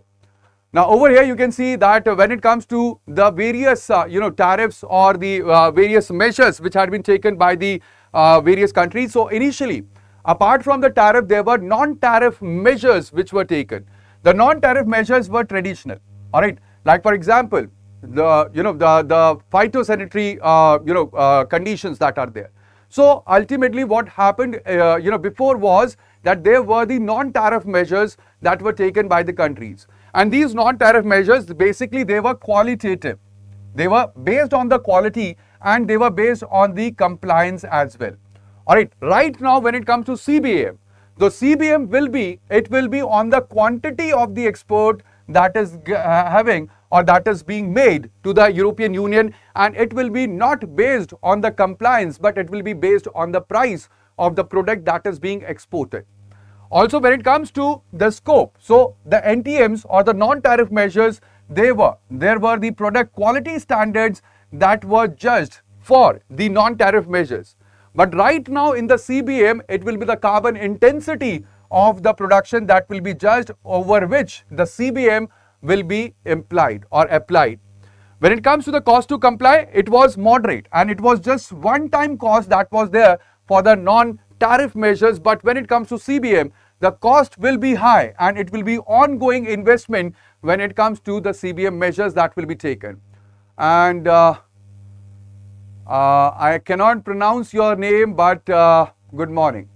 Now over here you can see that when it comes to the various tariffs or the various measures which had been taken by the various countries. So initially, apart from the tariff, there were non-tariff measures which were taken. The non-tariff measures were traditional. All right, like for example, the phytosanitary conditions that are there. So ultimately, what happened before was that there were the non-tariff measures that were taken by the countries. And these non-tariff measures, basically they were qualitative. They were based on the quality and they were based on the compliance as well. Alright, right now when it comes to CBAM, the CBAM will be on the quantity of the export that is having or that is being made to the European Union, and it will be not based on the compliance, but it will be based on the price of the product that is being exported. Also, when it comes to the scope, so the NTMs or the non-tariff measures, there were the product quality standards that were judged for the non-tariff measures. But right now in the CBM, it will be the carbon intensity of the production that will be judged, over which the CBM will be implied or applied. When it comes to the cost to comply, it was moderate and it was just one-time cost that was there for the non-tariff measures. But when it comes to CBM, the cost will be high and it will be ongoing investment when it comes to the CBM measures that will be taken. And I cannot pronounce your name, but good morning.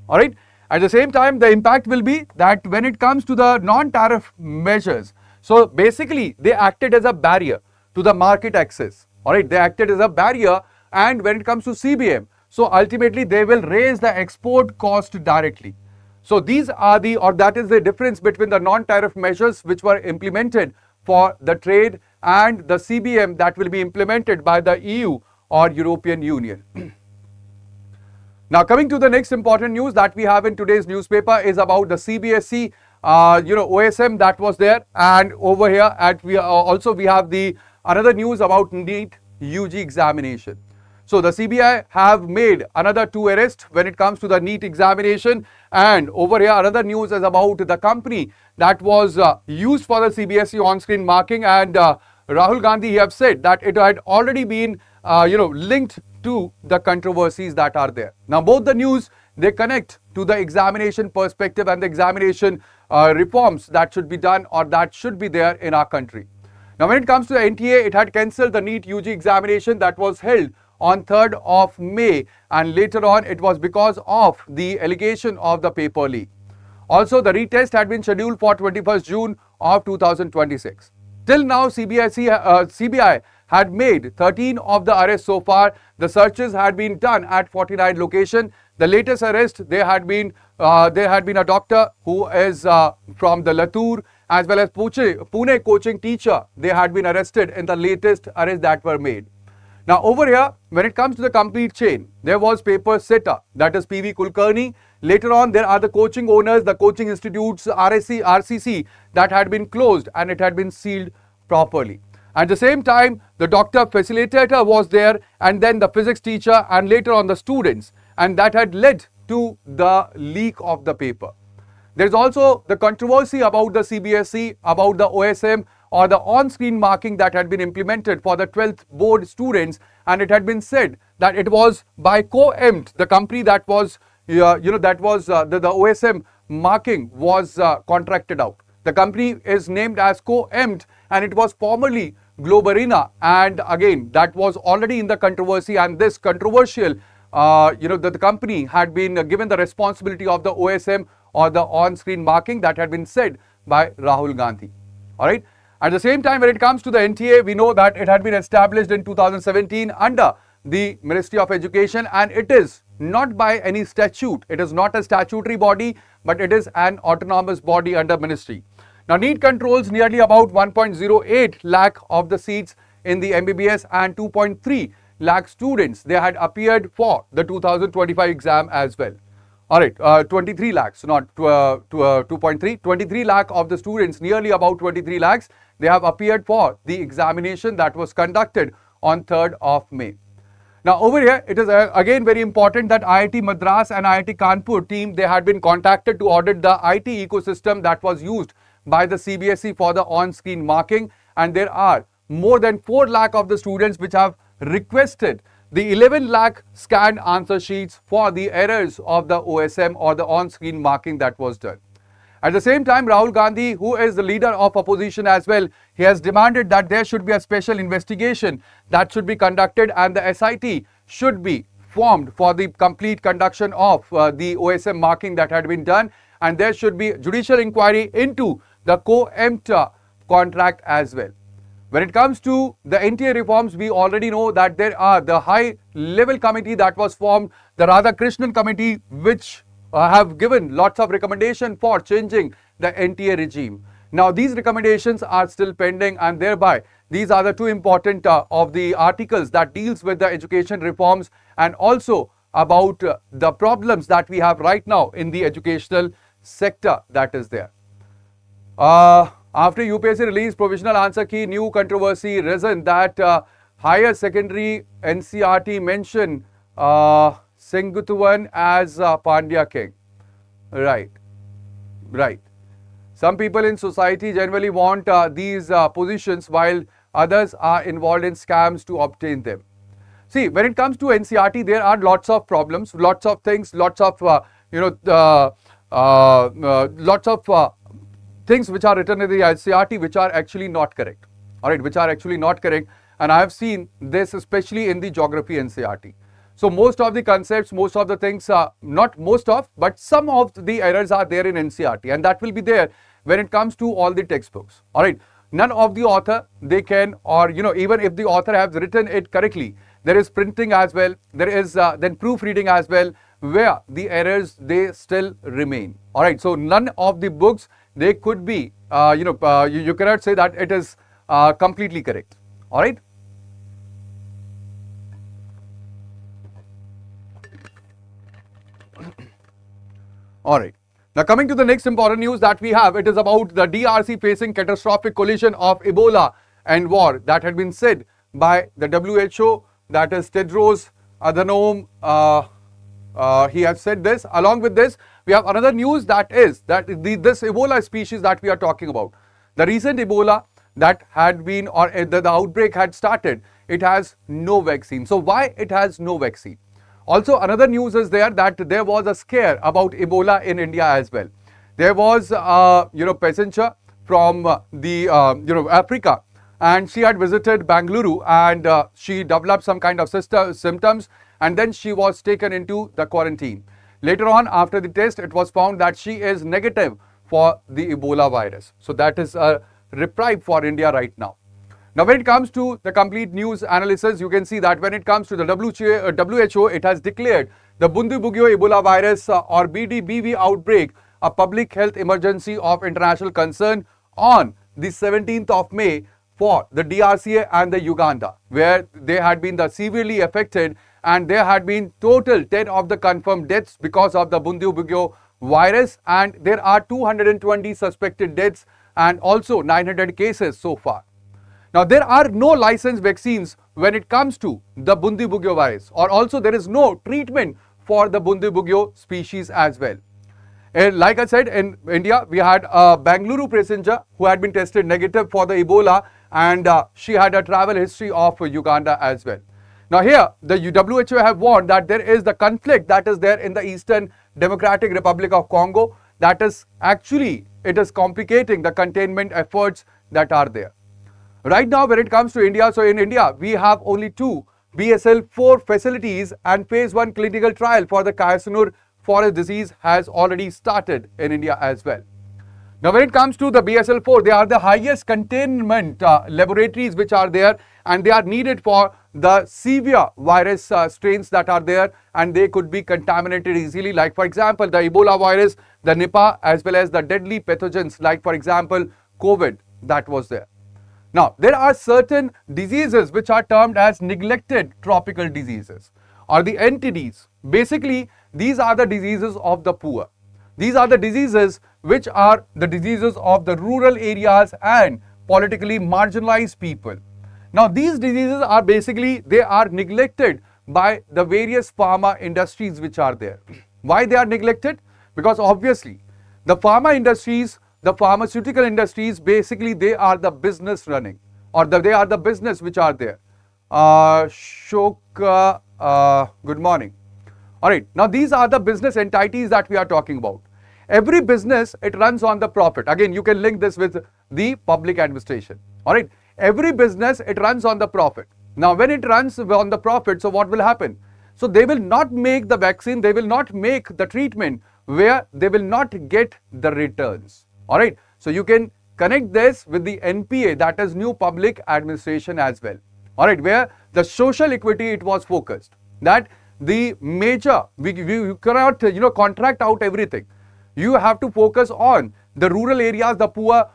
All right. At the same time, the impact will be that when it comes to the non-tariff measures, so basically they acted as a barrier to the market access. All right, they acted as a barrier, and when it comes to CBM, so ultimately they will raise the export cost directly. So these are the, or that is the difference between the non-tariff measures which were implemented for the trade and the CBM that will be implemented by the EU or European Union. Now coming to the next important news that we have in today's newspaper is about the CBSE OSM that was there, and over here at we have the another news about NEET UG examination. So the CBI have made another 2 arrests when it comes to the NEET examination, and over here another news is about the company that was used for the CBSE on-screen marking, and Rahul Gandhi have said that it had already been linked to the controversies that are there. Now both the news, they connect to the examination perspective and the examination reforms that should be done or that should be there in our country. Now when it comes to the NTA, it had cancelled the NEET UG examination that was held on 3rd of May, and later on it was because of the allegation of the paper leak. Also the retest had been scheduled for 21st June of 2026. Till now CBI had made 13 of the arrests so far. The searches had been done at 49 locations. The latest arrest, there had been a doctor who is from the Latur, as well as Pune coaching teacher. They had been arrested in the latest arrests that were made. Now over here, when it comes to the complete chain, there was paper setter, that is PV Kulkarni. Later on, there are the coaching owners, the coaching institutes, RCC, that had been closed and it had been sealed properly. At the same time, the doctor facilitator was there, and then the physics teacher, and later on the students, and that had led to the leak of the paper. There is also the controversy about the CBSE, about the OSM or the on-screen marking that had been implemented for the 12th board students, and it had been said that it was by COEMT, the company that was, the OSM marking was contracted out. The company is named as COEMT, and it was formerly Globarina, and again that was already in the controversy, and this controversial the company had been given the responsibility of the OSM or the on-screen marking that had been said by Rahul Gandhi. All right. At the same time, when it comes to the NTA, we know that it had been established in 2017 under the Ministry of Education, and it is not by any statute. It is not a statutory body, but it is an autonomous body under ministry. Now, NEET controls nearly about 1.08 lakh of the seats in the MBBS, and 2.3 lakh students, they had appeared for the 2025 exam as well. All right, 23 lakhs, not 2.3, 23 lakh of the students, nearly about 23 lakhs, they have appeared for the examination that was conducted on 3rd of May. Now over here, it is again very important that IIT Madras and IIT Kanpur team, they had been contacted to audit the IT ecosystem that was used by the CBSE for the on-screen marking, and there are more than 4 lakh of the students which have requested the 11 lakh scanned answer sheets for the errors of the OSM or the on-screen marking that was done. At the same time, Rahul Gandhi, who is the leader of opposition as well, he has demanded that there should be a special investigation that should be conducted, and the SIT should be formed for the complete conduction of the OSM marking that had been done, and there should be judicial inquiry into the COEMT contract as well. When it comes to the NTA reforms, we already know that there are the high level committee that was formed, the Radhakrishnan committee, which have given lots of recommendation for changing the NTA regime. Now these recommendations are still pending, and thereby these are the 2 important of the articles that deals with the education reforms and also about the problems that we have right now in the educational sector that is there. After UPSC released provisional answer key, new controversy risen that higher secondary NCRT mention Senguttuvan as Pandya king. Right, right. Some people in society generally want these positions while others are involved in scams to obtain them. See, when it comes to NCERT, there are lots of problems, lots of things, lots of, lots of things which are written in the NCERT which are actually not correct. All right, which are actually not correct. And I have seen this especially in the geography NCERT. So most of the concepts, most of the things, not most of, but some of the errors are there in NCERT, and that will be there when it comes to all the textbooks. All right, none of the author, they can, or even if the author has written it correctly, there is printing as well, there is then proofreading as well, where the errors, they still remain. All right, so none of the books, they could be, you cannot say that it is completely correct. All right. All right. Now coming to the next important news that we have, it is about the DRC facing catastrophic collision of Ebola and war. That had been said by the WHO, that is Tedros Adhanom. He has said this. Along with this, we have another news, that is that this Ebola species that we are talking about, the recent Ebola that had been, or the outbreak had started, it has no vaccine. So why it has no vaccine? Also, another news is there that there was a scare about Ebola in India as well. There was passenger from the Africa, and she had visited Bengaluru, and she developed some kind of symptoms, and then she was taken into the quarantine. Later on, after the test, it was found that she is negative for the Ebola virus. So that is a reprieve for India right now. Now, when it comes to the complete news analysis, you can see that when it comes to the WHO, it has declared the Bundibugyo Ebola virus or BDBV outbreak a public health emergency of international concern on the 17th of May for the DRC and the Uganda, where they had been severely affected, and there had been total 10 of the confirmed deaths because of the Bundibugyo virus, and there are 220 suspected deaths and also 900 cases so far. Now, there are no licensed vaccines when it comes to the Bundibugyo virus, or also there is no treatment for the Bundibugyo species as well. And like I said, in India, we had a Bengaluru passenger who had been tested negative for the Ebola, and she had a travel history of Uganda as well. Now here, the WHO have warned that there is the conflict that is there in the Eastern Democratic Republic of Congo, that is actually, it is complicating the containment efforts that are there. Right now, when it comes to India, so in India, we have only 2 BSL-4 facilities, and phase 1 clinical trial for the Kyasanur forest disease has already started in India as well. Now, when it comes to the BSL-4, they are the highest containment laboratories which are there, and they are needed for the severe virus strains that are there, and they could be contaminated easily. Like, for example, the Ebola virus, the Nipah, as well as the deadly pathogens like, for example, COVID that was there. Now, there are certain diseases which are termed as neglected tropical diseases, or the NTDs. Basically, these are the diseases of the poor. These are the diseases which are the diseases of the rural areas and politically marginalized people. Now, these diseases are basically, they are neglected by the various pharma industries which are there. Why they are neglected? Because obviously, the pharma industries, the pharmaceutical industries, basically they are the business running, or they are the business which are there. Shok, good morning. All right, now these are the business entities that we are talking about. Every business, it runs on the profit. Again, you can link this with the public administration. All right, every business, it runs on the profit. Now, when it runs on the profit, so what will happen? So they will not make the vaccine, they will not make the treatment where they will not get the returns. All right, so you can connect this with the NPA, that is New Public Administration as well. All right, where the social equity, it was focused, that the major, you cannot contract out everything. You have to focus on the rural areas, the poor,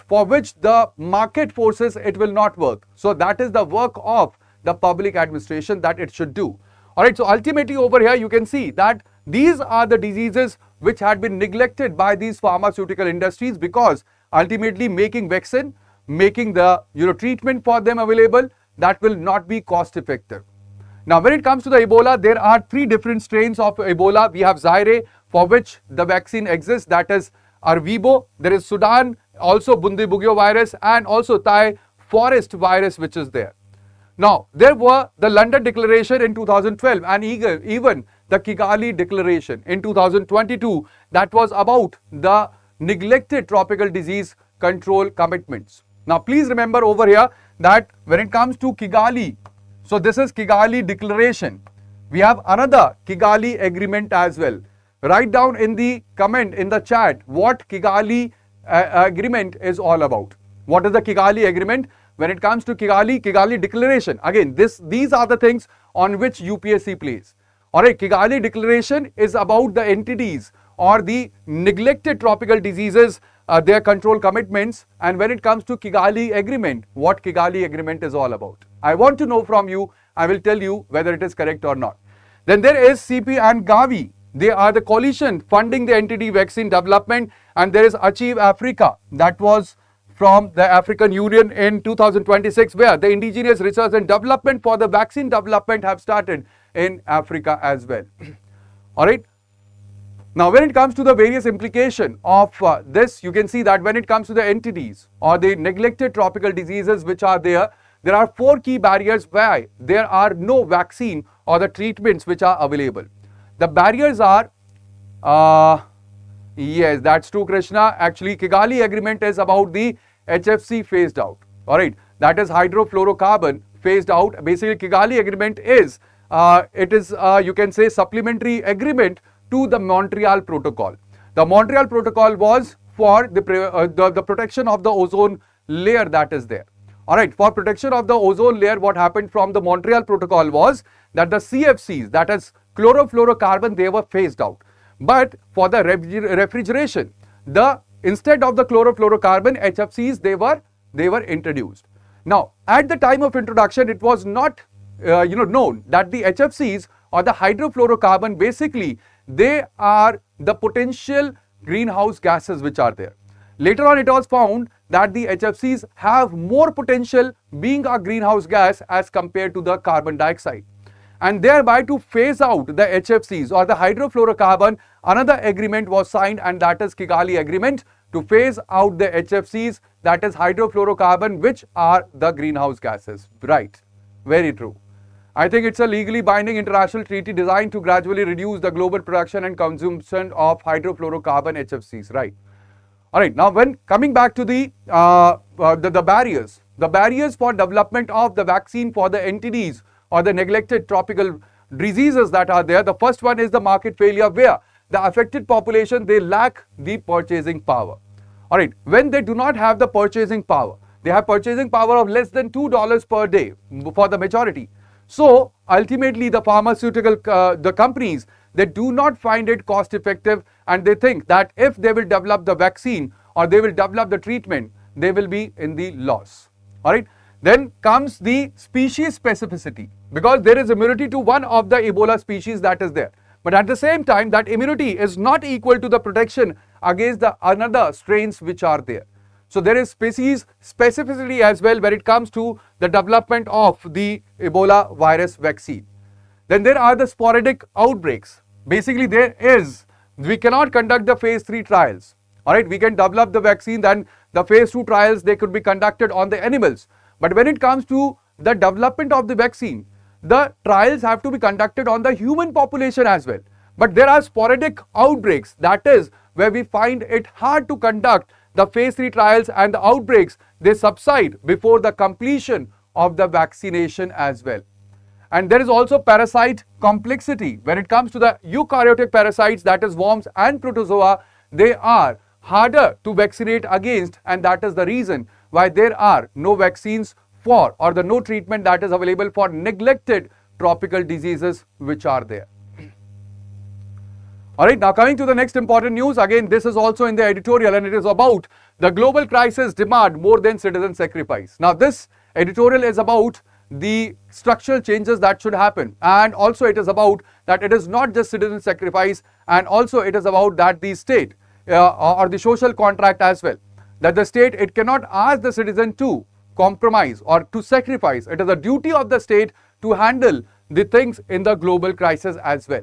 for which the market forces, it will not work. So that is the work of the public administration that it should do. All right, so ultimately over here you can see that these are the diseases which had been neglected by these pharmaceutical industries, because ultimately making vaccine, making the treatment for them available, that will not be cost effective. Now, when it comes to the Ebola, there are 3 different strains of Ebola. We have Zaire, for which the vaccine exists, that is Arvibo. There is Sudan, also Bundibugyo virus, and also Thai forest virus, which is there. Now, there were the London Declaration in 2012 and even the Kigali Declaration in 2022 that was about the neglected tropical disease control commitments. Now, please remember over here that when it comes to Kigali, so this is Kigali Declaration. We have another Kigali Agreement as well. Write down in the comment in the chat what Kigali Agreement is all about. What is the Kigali Agreement? When it comes to Kigali Declaration, again, these are the things on which UPSC plays. Alright, Kigali Declaration is about the entities or the neglected tropical diseases, their control commitments, and when it comes to Kigali Agreement, what Kigali Agreement is all about. I want to know from you, I will tell you whether it is correct or not. Then there is CP and Gavi. They are the coalition funding the entity vaccine development, and there is Achieve Africa, that was from the African Union in 2026, where the indigenous research and development for the vaccine development have started in Africa as well. Alright. Now, when it comes to the various implication of this, you can see that when it comes to the entities or the neglected tropical diseases which are there are 4 key barriers why there are no vaccine or the treatments which are available. The barriers are, yes, that's true, Krishna. Actually, Kigali Agreement is about the HFC phased out. Alright, that is hydrofluorocarbon phased out. Basically, Kigali Agreement is, you can say, supplementary agreement to the Montreal Protocol. The Montreal Protocol was for the protection of the ozone layer that is there. Alright, for protection of the ozone layer, what happened from the Montreal Protocol was that the CFCs, that is chlorofluorocarbon, they were phased out. But for the refrigeration, instead of the chlorofluorocarbon, HFCs, they were introduced. Now, at the time of introduction, it was not known that the HFCs or the hydrofluorocarbon, basically they are the potential greenhouse gases which are there. Later on, it was found that the HFCs have more potential being a greenhouse gas as compared to the carbon dioxide. And thereby, to phase out the HFCs or the hydrofluorocarbon, another agreement was signed, and that is Kigali Agreement, to phase out the HFCs, that is hydrofluorocarbon, which are the greenhouse gases. Right, very true. I think it's a legally binding international treaty designed to gradually reduce the global production and consumption of hydrofluorocarbon HFCs. Right. All right. Now, when coming back to the barriers for development of the vaccine for the entities or the neglected tropical diseases that are there, the first one is the market failure, where the affected population, they lack the purchasing power. All right. When they do not have the purchasing power, they have purchasing power of less than $2 per day for the majority. So, ultimately, the pharmaceutical the companies, they do not find it cost effective, and they think that if they will develop the vaccine or they will develop the treatment, they will be in the loss. Alright. Then comes the species specificity, because there is immunity to one of the Ebola species that is there. But at the same time, that immunity is not equal to the protection against the another strains which are there. So, there is species specificity as well when it comes to the development of the Ebola virus vaccine. Then there are the sporadic outbreaks. Basically, we cannot conduct the phase 3 trials. Alright, we can develop the vaccine, then the phase 2 trials, they could be conducted on the animals. But when it comes to the development of the vaccine, the trials have to be conducted on the human population as well. But there are sporadic outbreaks, that is where we find it hard to conduct the phase 3 trials, and the outbreaks, they subside before the completion of the vaccination as well. And there is also parasite complexity. When it comes to the eukaryotic parasites, that is worms and protozoa, they are harder to vaccinate against, and that is the reason why there are no vaccines for, or the no treatment that is available for neglected tropical diseases which are there. Alright, now coming to the next important news, again this is also in the editorial, and it is about the global crisis demand more than citizen sacrifice. Now this editorial is about the structural changes that should happen, and also it is about that it is not just citizen sacrifice, and also it is about that the state or the social contract as well, that the state, it cannot ask the citizen to compromise or to sacrifice. It is a duty of the state to handle the things in the global crisis as well.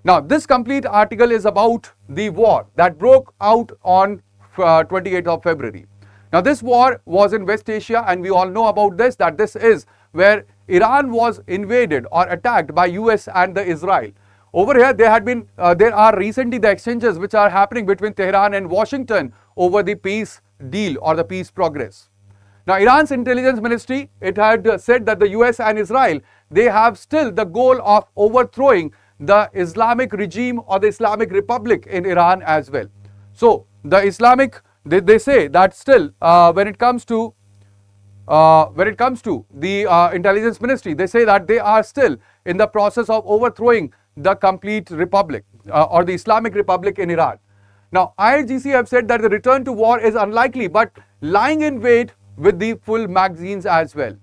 Now, this complete article is about the war that broke out on 28th of February. Now, this war was in West Asia, and we all know about this, that this is where Iran was invaded or attacked by US and the Israel. Over here, there are recently the exchanges which are happening between Tehran and Washington over the peace deal or the peace progress. Now, Iran's intelligence ministry, it had said that the US and Israel, they have still the goal of overthrowing the Islamic regime or the Islamic Republic in Iran as well. So, the Islamic, they say that still when it comes to the intelligence ministry, they say that they are still in the process of overthrowing the complete republic or the Islamic Republic in Iran. Now, IRGC have said that the return to war is unlikely, but lying in wait with the full magazines as well.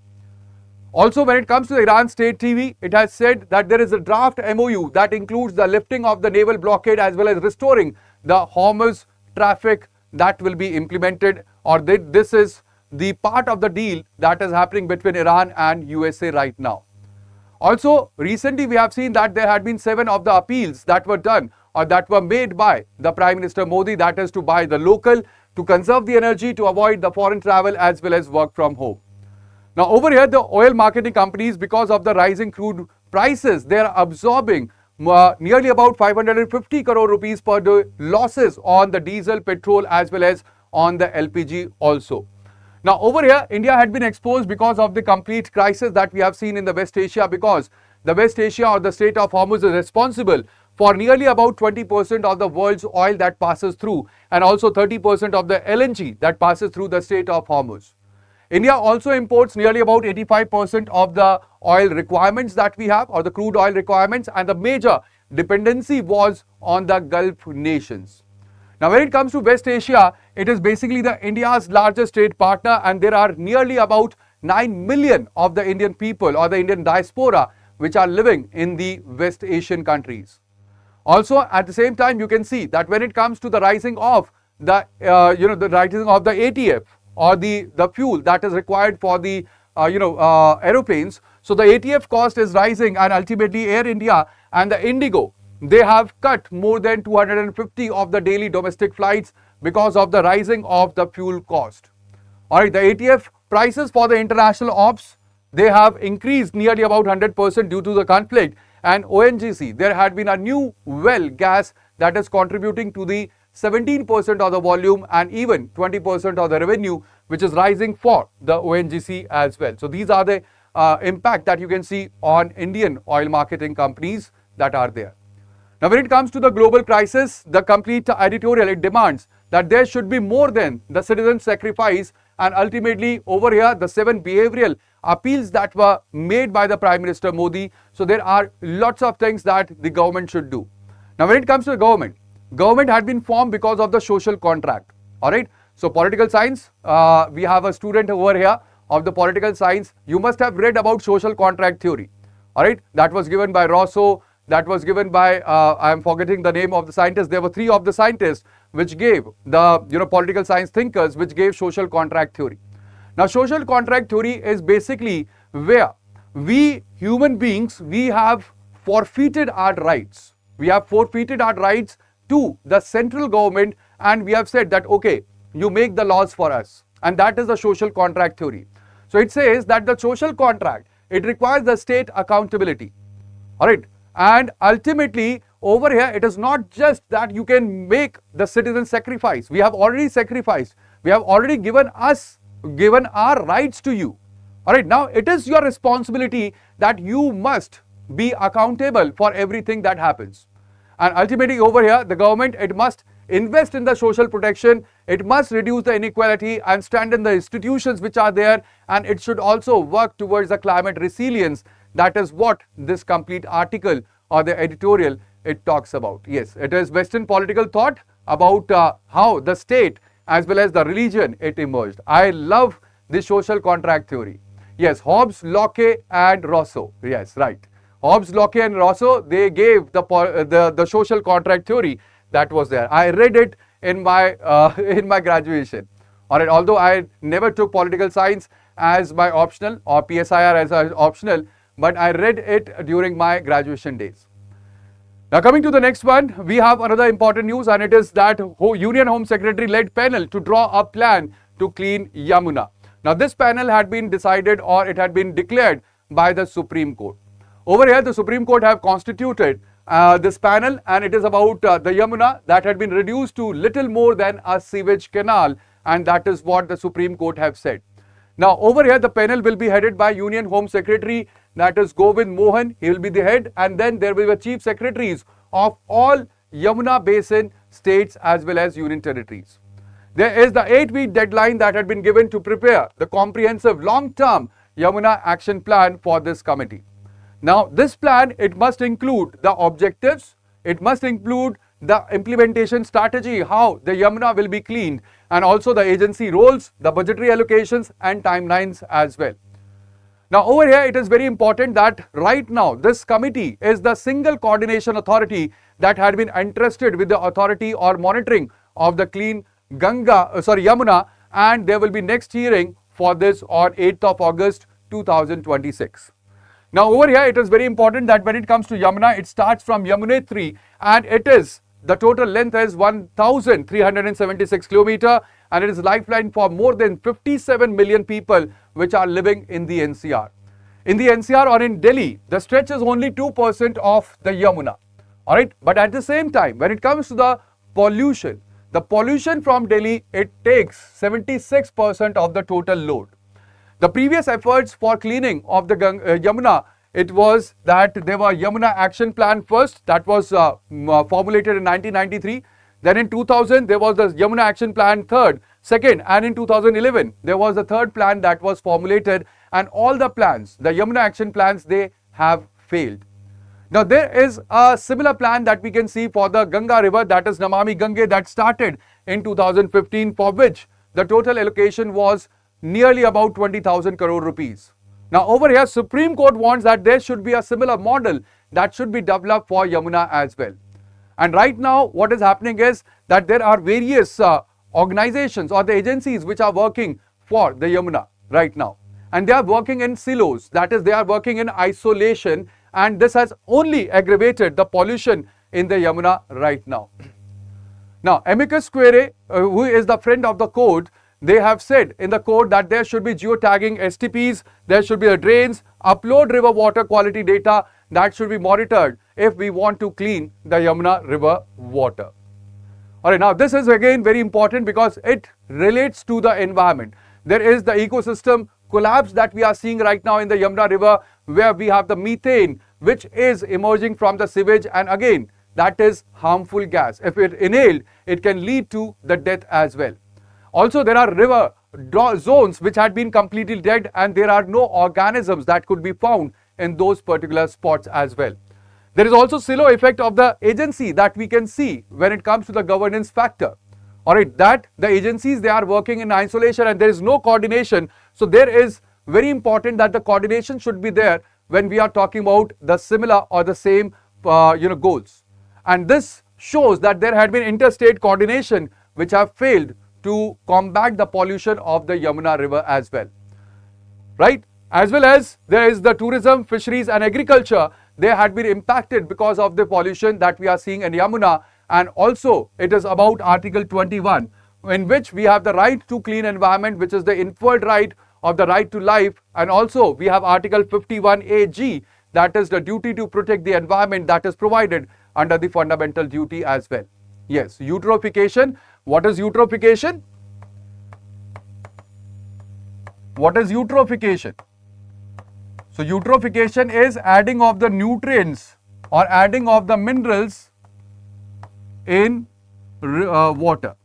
Also, when it comes to the Iran State TV, it has said that there is a draft MOU that includes the lifting of the naval blockade as well as restoring the Hormuz traffic that will be implemented, or this is the part of the deal that is happening between Iran and USA right now. Also, recently we have seen that there had been 7 of the appeals that were done or that were made by the Prime Minister Modi, that is to buy the local, to conserve the energy, to avoid the foreign travel as well as work from home. Now, over here, the oil marketing companies, because of the rising crude prices, they are absorbing nearly about 550 crore rupees per day losses on the diesel, petrol as well as on the LPG also. Now, over here, India had been exposed because of the complete crisis that we have seen in the West Asia, because the West Asia or the Strait of Hormuz is responsible for nearly about 20% of the world's oil that passes through, and also 30% of the LNG that passes through the Strait of Hormuz. India also imports nearly about 85% of the oil requirements that we have, or the crude oil requirements, and the major dependency was on the Gulf nations. Now, when it comes to West Asia, it is basically the India's largest trade partner, and there are nearly about 9 million of the Indian people or the Indian diaspora which are living in the West Asian countries. Also, at the same time, you can see that when it comes to the rising of the rising of the ATF or the fuel that is required for the aeroplanes, so the ATF cost is rising, and ultimately Air India and the Indigo, they have cut more than 250 of the daily domestic flights because of the rising of the fuel cost. Alright, the ATF prices for the international ops, they have increased nearly about 100% due to the conflict, and ONGC, there had been a new well gas that is contributing to the 17% of the volume and even 20% of the revenue, which is rising for the ONGC as well. So these are the impact that you can see on Indian oil marketing companies that are there. Now, when it comes to the global crisis, the complete editorial, it demands that there should be more than the citizen sacrifice, and ultimately over here the 7 behavioral appeals that were made by the Prime Minister Modi. So there are lots of things that the government should do. Now, when it comes to the government had been formed because of the social contract. Alright, so political science, we have a student over here of the political science. You must have read about social contract theory. Alright, that was given by Rousseau. That was given by, I am forgetting the name of the scientist. There were 3 of the scientists which gave the political science thinkers which gave social contract theory. Now, social contract theory is basically where we human beings, we have forfeited our rights. We have forfeited our rights to the central government, and we have said that, okay, you make the laws for us, and that is the social contract theory. So it says that the social contract, it requires the state accountability. Alright. And ultimately, over here, it is not just that you can make the citizen sacrifice. We have already sacrificed. We have already given our rights to you. Alright, now it is your responsibility that you must be accountable for everything that happens. And ultimately, over here, the government, it must invest in the social protection, it must reduce the inequality and strengthen the institutions which are there, and it should also work towards the climate resilience. That is what this complete article or the editorial, it talks about. Yes, it is Western political thought about how the state as well as the religion, it emerged. I love the social contract theory. Yes, Hobbes, Locke and Rousseau. Yes, right. Hobbes, Locke and Rousseau, they gave the social contract theory that was there. I read it in my graduation. Alright, although I never took political science as my optional or PSIR as an optional, but I read it during my graduation days. Now coming to the next one, we have another important news, and it is that Union Home Secretary led panel to draw a plan to clean Yamuna. Now this panel had been decided, or it had been declared by the Supreme Court. Over here the Supreme Court have constituted this panel, and it is about the Yamuna that had been reduced to little more than a sewage canal, and that is what the Supreme Court have said. Now over here the panel will be headed by Union Home Secretary, that is Govind Mohan. He will be the head, and then there will be chief secretaries of all Yamuna Basin states as well as union territories. There is the 8-week deadline that had been given to prepare the comprehensive long-term Yamuna action plan for this committee. Now this plan, it must include the objectives, it must include the implementation strategy, how the Yamuna will be cleaned, and also the agency roles, the budgetary allocations and timelines as well. Now over here it is very important that right now this committee is the single coordination authority that had been entrusted with the authority or monitoring of the clean Yamuna, and there will be next hearing for this on 8th of August 2026. Now over here it is very important that when it comes to Yamuna, it starts from Yamunetri, and it is the total length is 1,376 kilometer, and it is lifeline for more than 57 million people which are living in the NCR. In the NCR or in Delhi, the stretch is only 2% of the Yamuna. Alright, but at the same time, when it comes to the pollution from Delhi, it takes 76% of the total load. The previous efforts for cleaning of the Yamuna, it was that there was Yamuna Action Plan first, that was formulated in 1993. Then in 2000, there was the Yamuna Action Plan second, and in 2011, there was the third plan that was formulated, and all the plans, the Yamuna Action Plans, they have failed. Now there is a similar plan that we can see for the Ganga river, that is Namami Gange, that started in 2015, for which the total allocation was nearly about 20,000 crore rupees. Now over here, Supreme Court wants that there should be a similar model that should be developed for Yamuna as well. And right now what is happening is that there are various organizations or the agencies which are working for the Yamuna right now, and they are working in silos, that is they are working in isolation, and this has only aggravated the pollution in the Yamuna right now. Now amicus curiae, who is the friend of the court, they have said in the court that there should be geotagging STPs, there should be drains, upload river water quality data that should be monitored if we want to clean the Yamuna river water. Alright, now this is again very important because it relates to the environment. There is the ecosystem collapse that we are seeing right now in the Yamuna river, where we have the methane which is emerging from the sewage, and again that is harmful gas. If it inhaled, it can lead to the death as well. Also there are river zones which had been completely dead, and there are no organisms that could be found in those particular spots as well. There is also silo effect of the agency that we can see when it comes to the governance factor. Alright, that the agencies, they are working in isolation and there is no coordination. So there is very important that the coordination should be there when we are talking about the similar or the same goals. And this shows that there had been interstate coordination which have failed to combat the pollution of the Yamuna river as well. Right? As well as there is the tourism, fisheries and agriculture, they had been impacted because of the pollution that we are seeing in Yamuna. And also it is about Article 21, in which we have the right to clean environment, which is the inferred right of the right to life, and also we have Article 51AG, that is the duty to protect the environment that is provided under the fundamental duty as well. Yes, eutrophication. What is eutrophication? What is eutrophication? So eutrophication is adding of the nutrients or adding of the minerals in water.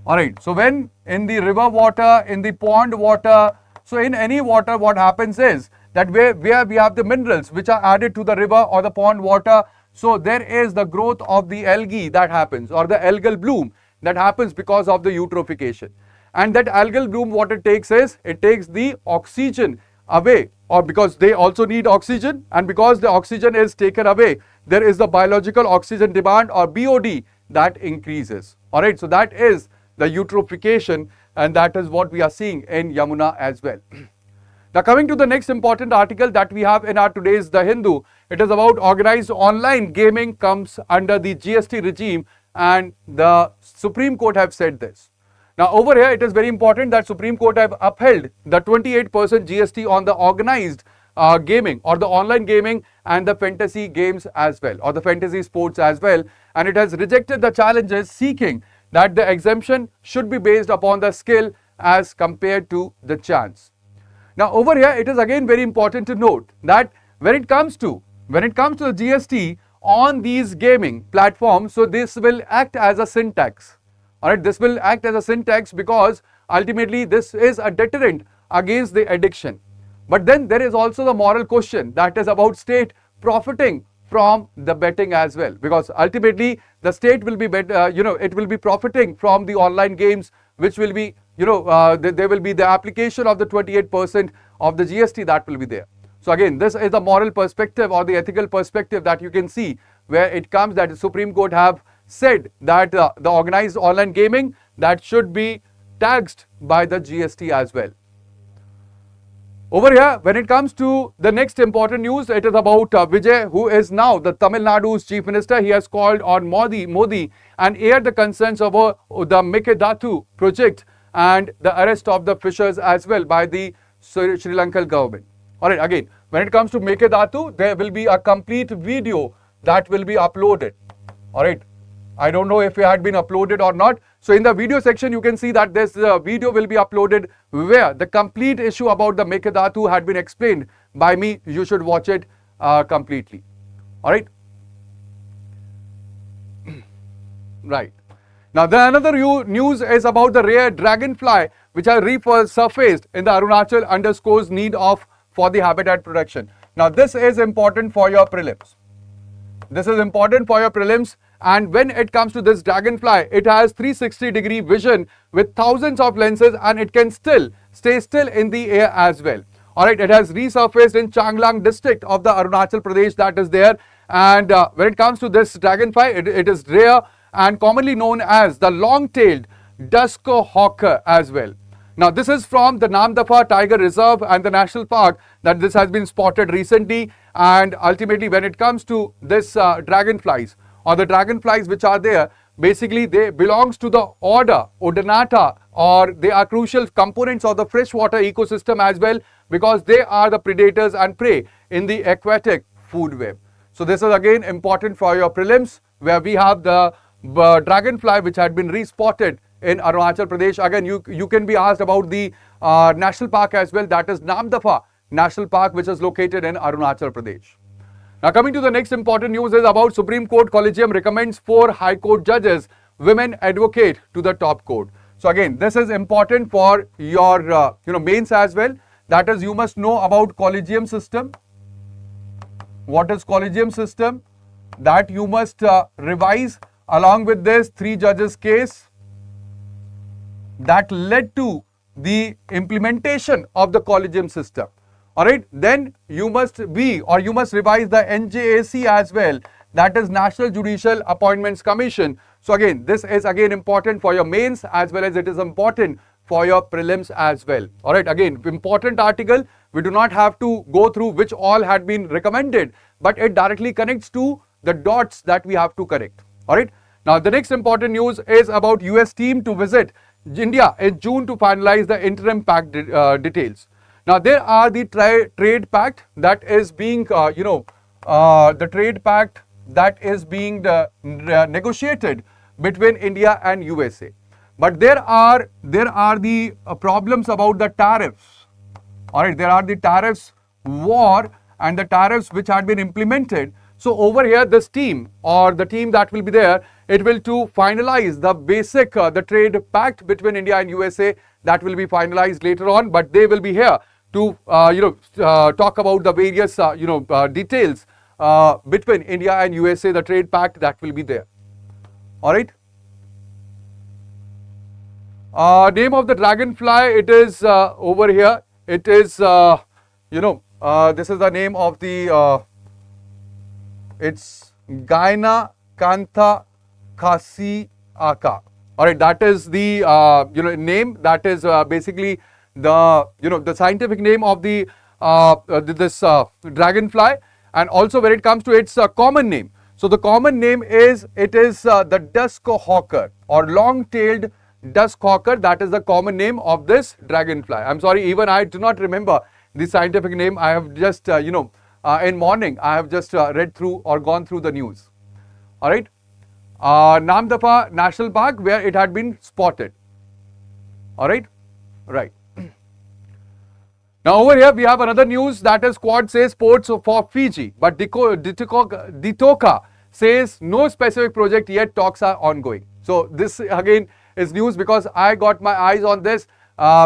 Alright, so when in the river water, in the pond water, so in any water, what happens is that where we have the minerals which are added to the river or the pond water, so there is the growth of the algae that happens, or the algal bloom that happens because of the eutrophication. And that algal bloom, what it takes is, it takes the oxygen away, or because they also need oxygen, and because the oxygen is taken away, there is the biological oxygen demand, or BOD, that increases. Alright, so that is the eutrophication, and that is what we are seeing in Yamuna as well. Now coming to the next important article that we have in our today's The Hindu, it is about organized online gaming comes under the GST regime, and the Supreme Court have said this. Now over here it is very important that Supreme Court have upheld the 28% GST on the organized gaming or the online gaming and the fantasy games as well, or the fantasy sports as well, and it has rejected the challenges seeking that the exemption should be based upon the skill as compared to the chance. Now over here it is again very important to note that when it comes to the GST on these gaming platforms, so this will act as a sin tax. Alright, this will act as a sin tax because ultimately this is a deterrent against the addiction. But then there is also the moral question that is about state profiting from the betting as well, because ultimately the state will be it will be profiting from the online games, which will be there will be the application of the 28% of the GST that will be there. So again, this is the moral perspective or the ethical perspective that you can see where it comes that the Supreme Court have said that the organized online gaming that should be taxed by the GST as well. Over here, when it comes to the next important news, it is about Vijay, who is now the Tamil Nadu's Chief Minister. He has called on Modi and aired the concerns over the Mekedatu project and the arrest of the fishers as well by the Sri Lankan government. Alright, again, when it comes to Mekedatu, there will be a complete video that will be uploaded. Alright, I don't know if it had been uploaded or not. So in the video section, you can see that this video will be uploaded where the complete issue about the Mekedatu had been explained by me. You should watch it completely. Alright. Right. Now the another news is about the rare dragonfly which has resurfaced in the Arunachal underscores need for the habitat protection. Now this is important for your prelims. This is important for your prelims. And when it comes to this dragonfly, it has 360-degree vision with thousands of lenses, and it can still stay still in the air as well. Alright, it has resurfaced in Changlang district of the Arunachal Pradesh that is there. And when it comes to this dragonfly, it is rare and commonly known as the long-tailed dusker hawker as well. Now this is from the Namdapha Tiger Reserve and the National Park that this has been spotted recently. And ultimately when it comes to this dragonflies or the dragonflies which are there, basically they belongs to the order Odonata, or they are crucial components of the freshwater ecosystem as well, because they are the predators and prey in the aquatic food web. So this is again important for your prelims, where we have the dragonfly which had been respotted in Arunachal Pradesh. Again, you can be asked about the national park as well, that is Namdapha National Park, which is located in Arunachal Pradesh. Now coming to the next important news is about Supreme Court Collegium recommends 4 High Court judges, women advocate to the top court. So again, this is important for your mains as well. That is, you must know about collegium system. What is collegium system? That you must revise. Along with this, 3 judges case that led to the implementation of the collegium system. Alright, then you must revise the NJAC as well, that is National Judicial Appointments Commission. So again, this is again important for your mains as well as it is important for your prelims as well. Alright, again, important article. We do not have to go through which all had been recommended, but it directly connects to the dots that we have to correct. Alright, now the next important news is about US team to visit India in June to finalize the interim pact details. Now there are the trade pact that is being, the trade pact that is being negotiated between India and USA. But there are the problems about the tariffs. Alright, there are the tariffs war and the tariffs which had been implemented. So over here, this team or the team that will be there, it will to finalize the basic the trade pact between India and USA that will be finalized later on. But they will be here to talk about the various details between India and USA, the trade pact that will be there. All right. Name of the dragonfly, it is over here. It is this is the name of the it's Gaina Kantha Kasi Aka. All right, that is the name that is basically the scientific name of the this dragonfly, and also when it comes to its common name. So the common name is the dusk hawker or long-tailed dusk hawker. That is the common name of this dragonfly. I'm sorry, even I do not remember the scientific name. I have just in morning I have just read through or gone through the news. All right. Namdapha National Park, where it had been spotted. All right. Right. Now over here we have another news, that is Quad says ports for Fiji, but Ditoka says no specific project yet, talks are ongoing. So this again is news because I got my eyes on this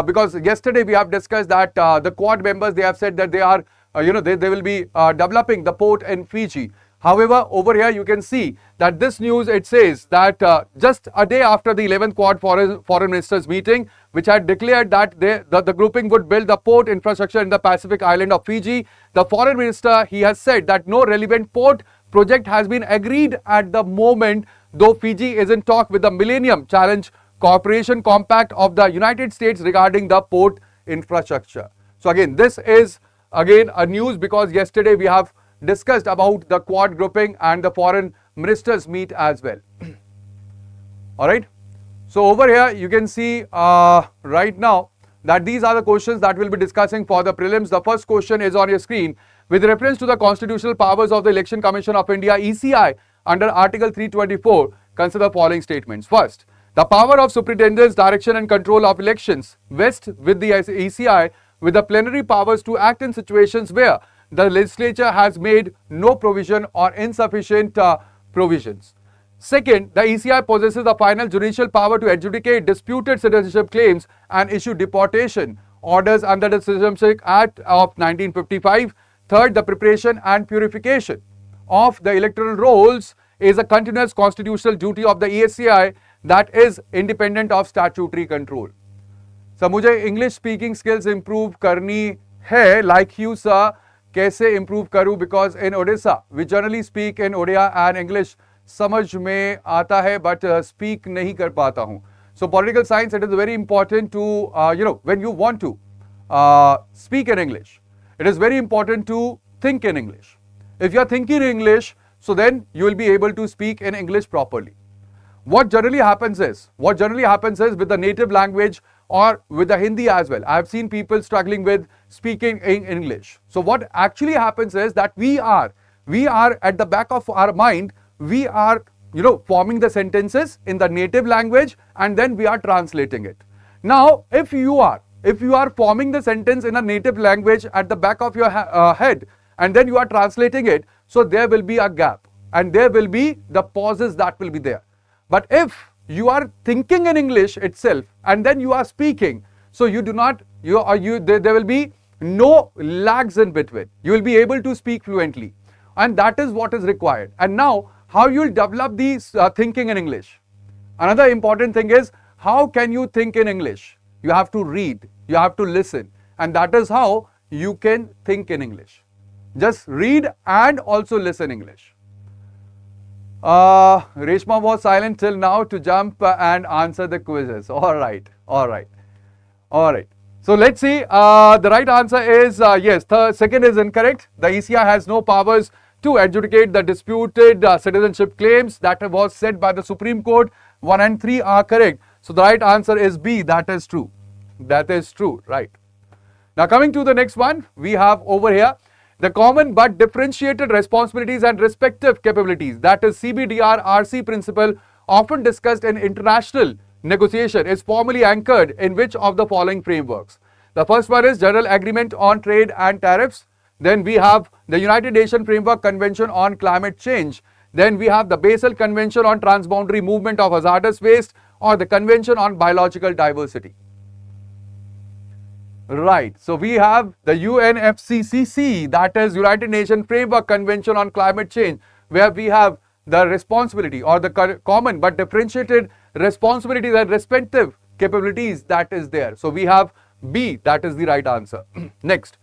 because yesterday we have discussed that the Quad members, they have said that they are they will be developing the port in Fiji. However, over here you can see that this news, it says that just a day after the 11th Quad foreign ministers meeting, which had declared that the grouping would build the port infrastructure in the Pacific island of Fiji, the foreign minister, he has said that no relevant port project has been agreed at the moment, though Fiji is in talk with the Millennium Challenge Cooperation Compact of the United States regarding the port infrastructure. So again, this is again a news because yesterday we have discussed about the Quad grouping and the foreign ministers meet as well. All right. So over here you can see right now that these are the questions that we'll be discussing for the prelims. The first question is on your screen. With reference to the constitutional powers of the Election Commission of India, ECI, under Article 324, consider the following statements. First, the power of superintendence, direction and control of elections vests with the ECI with the plenary powers to act in situations where the legislature has made no provision or insufficient provisions. Second, the ECI possesses the final judicial power to adjudicate disputed citizenship claims and issue deportation orders under the Citizenship Act of 1955. Third, the preparation and purification of the electoral rolls is a continuous constitutional duty of the ECI that is independent of statutory control. So, मुझे English speaking skills improve करनी है, like you sir. कैसे improve करूँ, because in Odisha we generally speak in Odia and English समझ में आता है but speak नहीं कर पाता हूँ. So political science, it is very important to when you want to speak in English, it is very important to think in English. If you are thinking in English, so then you will be able to speak in English properly. What generally happens is with the native language or with the Hindi as well, I have seen people struggling with speaking in English. So what actually happens is that we are at the back of our mind, we are forming the sentences in the native language and then we are translating it. Now if you are forming the sentence in a native language at the back of your head and then you are translating it, so there will be a gap and there will be the pauses that will be there. But if you are thinking in English itself and then you are speaking, so there will be no lags in between. You will be able to speak fluently, and that is what is required. And now, how you will develop these thinking in English? Another important thing is, how can you think in English? You have to read, you have to listen, and that is how you can think in English. Just read and also listen English. Reshma was silent till now to jump and answer the quizzes. All right. So let's see. The right answer is yes. The second is incorrect. The ECI has no powers to adjudicate the disputed citizenship claims. That was said by the Supreme Court. 1 and 3 are correct. So the right answer is B. That is true. That is true. Right. Now coming to the next one, we have over here the common but differentiated responsibilities and respective capabilities, that is CBDR-RC principle, often discussed in international negotiation, is formally anchored in which of the following frameworks? The first one is General Agreement on Trade and Tariffs. Then we have the United Nations Framework Convention on Climate Change. Then we have the Basel Convention on Transboundary Movement of Hazardous Waste, or the Convention on Biological Diversity. Right. So we have the UNFCCC, that is United Nations Framework Convention on Climate Change, where we have the responsibility or the common but differentiated responsibilities and respective capabilities that is there. So we have B, that is the right answer. Next,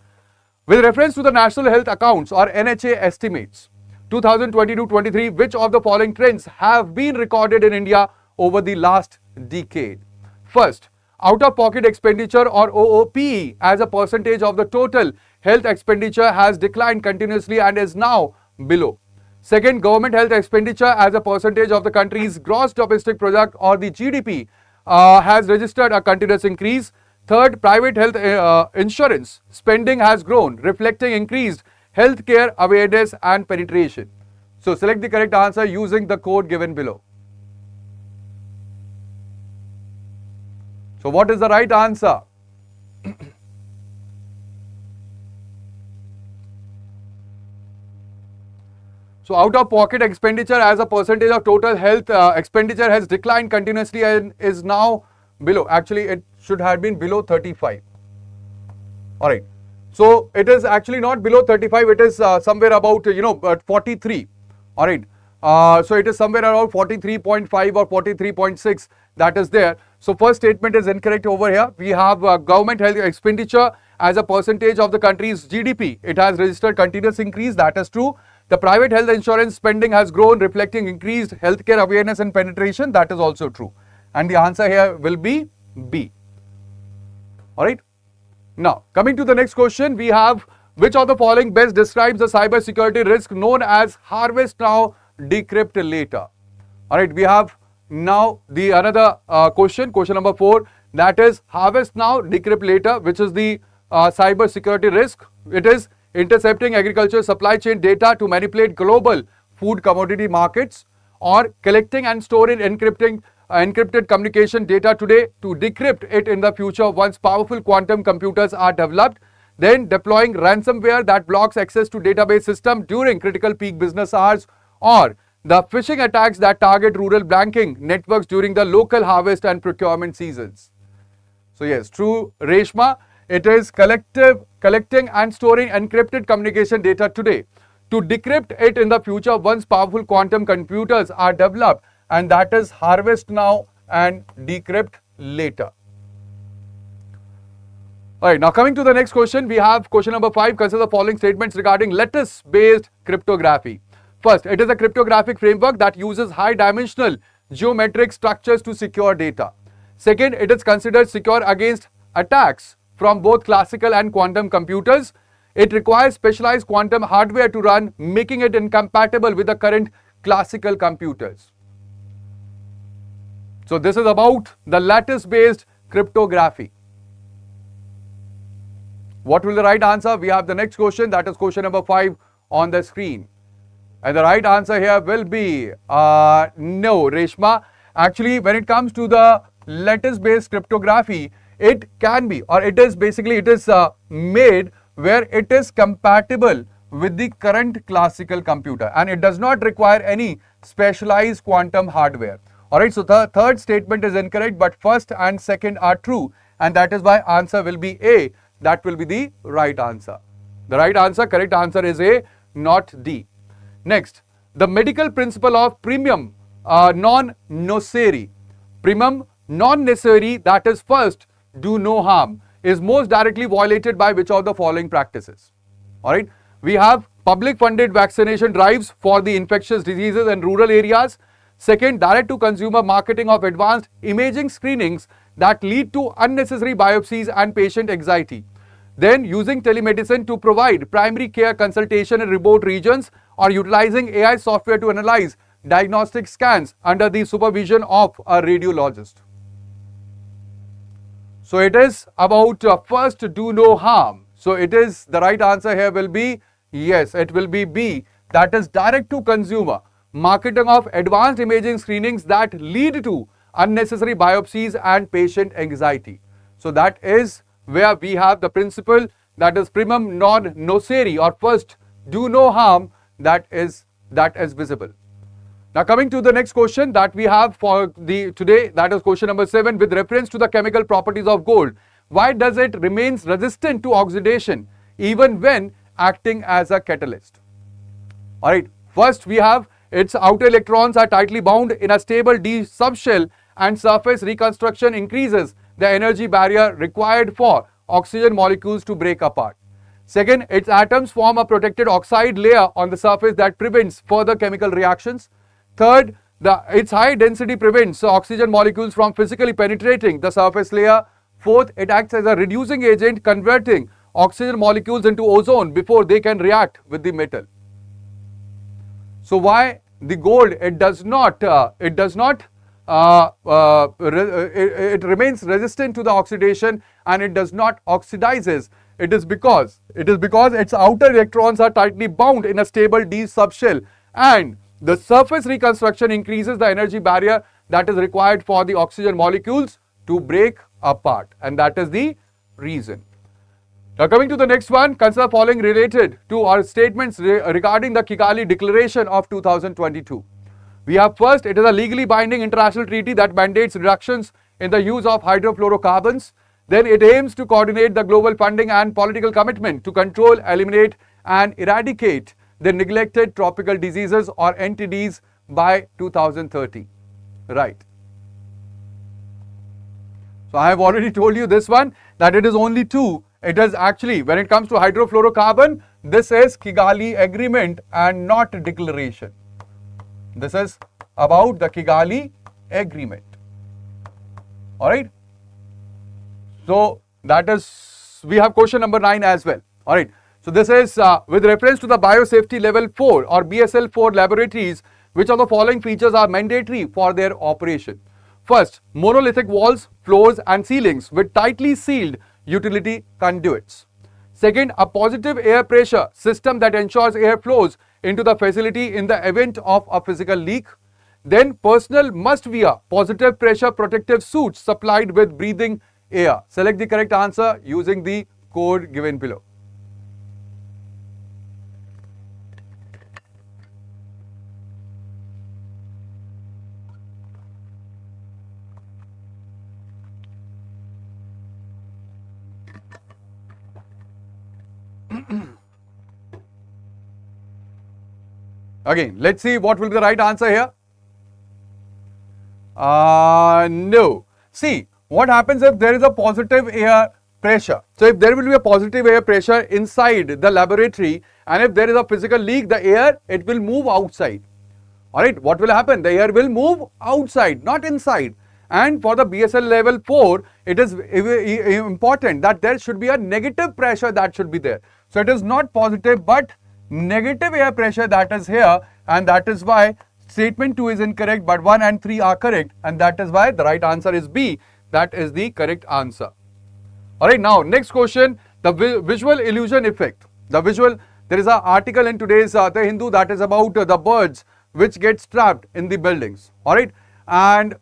with reference to the National Health Accounts or NHA estimates 2022-23, which of the following trends have been recorded in India over the last decade? First, Out-of-pocket expenditure or OOPE as a percentage of the total health expenditure has declined continuously and is now below. Second, government health expenditure as a percentage of the country's gross domestic product or the GDP has registered a continuous increase. Third, private health insurance spending has grown, reflecting increased healthcare awareness and penetration. So select the correct answer using the code given below. So what is the right answer? So out-of-pocket expenditure as a percentage of total health expenditure has declined continuously and is now below. Actually, it should have been below 35. All right. So it is actually not below 35. It is somewhere about 43. All right. So it is somewhere around 43.5 or 43.6 that is there. So first statement is incorrect over here. We have government health expenditure as a percentage of the country's GDP. It has registered continuous increase. That is true. The private health insurance spending has grown, reflecting increased healthcare awareness and penetration. That is also true. And the answer here will be B. All right. Now, coming to the next question, we have which of the following best describes the cyber security risk known as harvest now, decrypt later. All right. We have now the another question number 4, that is harvest now, decrypt later, which is the cyber security risk. It is intercepting agriculture supply chain data to manipulate global food commodity markets, or collecting and storing encrypted communication data today to decrypt it in the future once powerful quantum computers are developed, then deploying ransomware that blocks access to database system during critical peak business hours, or the phishing attacks that target rural banking networks during the local harvest and procurement seasons. So yes, true, Reshma. It is collecting and storing encrypted communication data today to decrypt it in the future once powerful quantum computers are developed, and that is harvest now and decrypt later. Alright, now coming to the next question, we have question number 5. Consider the following statements regarding lattice-based cryptography. First, it is a cryptographic framework that uses high-dimensional geometric structures to secure data. Second, it is considered secure against attacks from both classical and quantum computers. It requires specialized quantum hardware to run, making it incompatible with the current classical computers. So this is about the lattice-based cryptography. What will the right answer? We have the next question, that is question number 5 on the screen. And the right answer here will be no, Reshma. Actually, when it comes to the lattice-based cryptography, it can be, or it is made where it is compatible with the current classical computer, and it does not require any specialized quantum hardware. Alright, so the third statement is incorrect, but first and second are true, and that is why answer will be A. That will be the right answer. The right answer, correct answer is A, not D. Next, the medical principle of primum non nocere. Primum non nocere, that is first, do no harm, is most directly violated by which of the following practices? Alright, we have public funded vaccination drives for the infectious diseases in rural areas. Second, direct to consumer marketing of advanced imaging screenings that lead to unnecessary biopsies and patient anxiety. Then using telemedicine to provide primary care consultation in remote regions, or utilizing AI software to analyze diagnostic scans under the supervision of a radiologist. So it is about first, do no harm. So it is, the right answer here will be, yes, it will be B. That is direct to consumer marketing of advanced imaging screenings that lead to unnecessary biopsies and patient anxiety. So that is where we have the principle, that is primum non nocere, or first, do no harm, that is visible. Now coming to the next question that we have for the today, that is question number 7, with reference to the chemical properties of gold. Why does it remains resistant to oxidation even when acting as a catalyst? Alright, first we have its outer electrons are tightly bound in a stable d subshell, and surface reconstruction increases the energy barrier required for oxygen molecules to break apart. Second, its atoms form a protected oxide layer on the surface that prevents further chemical reactions. Third, Its high density prevents oxygen molecules from physically penetrating the surface layer. Fourth, it acts as a reducing agent, converting oxygen molecules into ozone before they can react with the metal. So why the gold? It remains resistant to the oxidation and it does not oxidizes. It is because its outer electrons are tightly bound in a stable d subshell, and the surface reconstruction increases the energy barrier that is required for the oxygen molecules to break apart, and that is the reason. Now coming to the next one, consider following related to our statements regarding the Kigali Declaration of 2022. We have first, it is a legally binding international treaty that mandates reductions in the use of hydrofluorocarbons. Then it aims to coordinate the global funding and political commitment to control, eliminate and eradicate the neglected tropical diseases or NTDs by 2030. Right. So I have already told you this one, that it is only two. It is actually, when it comes to hydrofluorocarbon, this is Kigali Agreement and not declaration. This is about the Kigali Agreement. Alright. So that is, we have question number 9 as well. Alright. So this is with reference to the biosafety level 4 or BSL 4 laboratories, which of the following features are mandatory for their operation? First, monolithic walls, floors and ceilings with tightly sealed utility conduits. Second, a positive air pressure system that ensures air flows into the facility in the event of a physical leak. Then personnel must wear positive pressure protective suits supplied with breathing air. Select the correct answer using the code given below. Again, let's see what will be the right answer here. No. See, what happens if there is a positive air pressure? So if there will be a positive air pressure inside the laboratory, and if there is a physical leak, the air, it will move outside. Alright, what will happen? The air will move outside, not inside. And for the BSL level 4, it is important that there should be a negative pressure that should be there. So it is not positive but negative air pressure that is here, and that is why statement 2 is incorrect, but 1 and 3 are correct, and that is why the right answer is B. That is the correct answer. Alright, now next question, the visual illusion effect. There is an article in today's The Hindu that is about the birds which get trapped in the buildings. Alright, and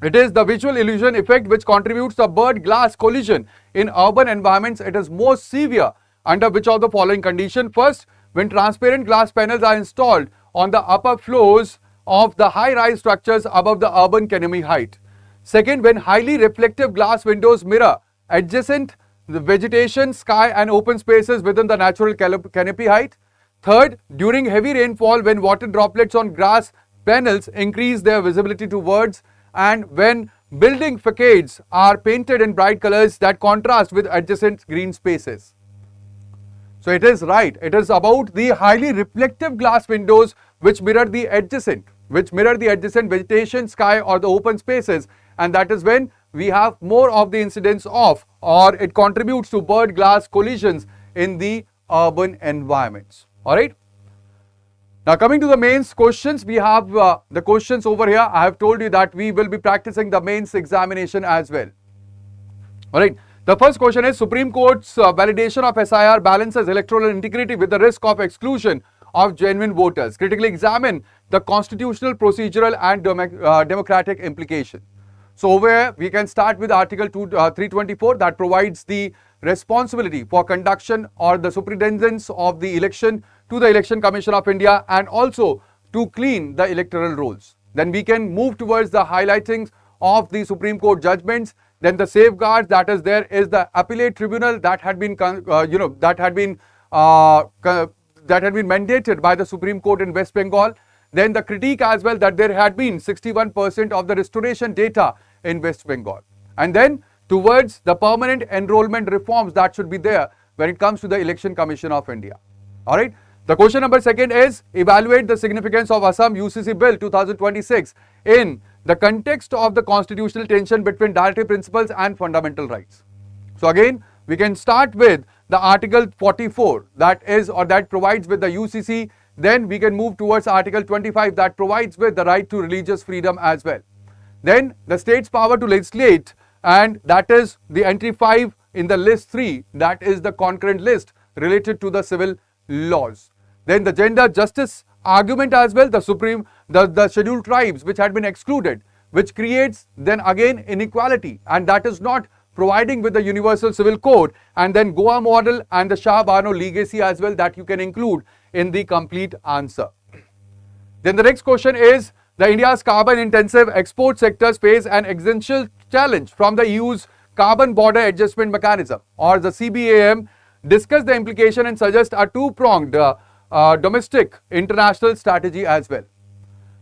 it is the visual illusion effect which contributes to bird glass collision in urban environments. It is most severe under which of the following condition? First, when transparent glass panels are installed on the upper floors of the high-rise structures above the urban canopy height. Second, when highly reflective glass windows mirror adjacent the vegetation, sky and open spaces within the natural canopy height. Third, during heavy rainfall when water droplets on glass panels increase their visibility towards, and when building facades are painted in bright colors that contrast with adjacent green spaces. So it is right. It is about the highly reflective glass windows which mirror the adjacent vegetation, sky or the open spaces, and that is when we have more of the incidence of, or it contributes to bird glass collisions in the urban environments. Alright. Now coming to the mains questions, we have the questions over here. I have told you that we will be practicing the mains examination as well. Alright. The first question is, Supreme Court's validation of SIR balances electoral integrity with the risk of exclusion of genuine voters. Critically examine the constitutional, procedural and democratic implication. So over here, we can start with Article 324 that provides the responsibility for conduction or the superintendence of the election to the Election Commission of India and also to clean the electoral rolls. Then we can move towards the highlighting of the Supreme Court judgments. Then the safeguards that is there is the appellate tribunal that had been mandated by the Supreme Court in West Bengal. Then the critique as well that there had been 61% of the restoration data in West Bengal. And then towards the permanent enrollment reforms that should be there when it comes to the Election Commission of India. Alright. The question number second is, evaluate the significance of Assam UCC Bill 2026 in the context of the constitutional tension between directive principles and fundamental rights. So again, we can start with the Article 44 that is or that provides with the UCC. Then we can move towards Article 25 that provides with the right to religious freedom as well. Then the state's power to legislate, and that is the entry 5 in the list 3, that is the concurrent list related to the civil laws. Then the gender justice argument as well, the scheduled tribes which had been excluded, which creates then again inequality, and that is not providing with the universal civil code, and then Goa model and the Shah Bano legacy as well that you can include in the complete answer. Then the next question is, the India's carbon intensive export sectors face an existential challenge from the EU's carbon border adjustment mechanism, or the CBAM. Discuss the implication and suggest a two-pronged domestic international strategy as well.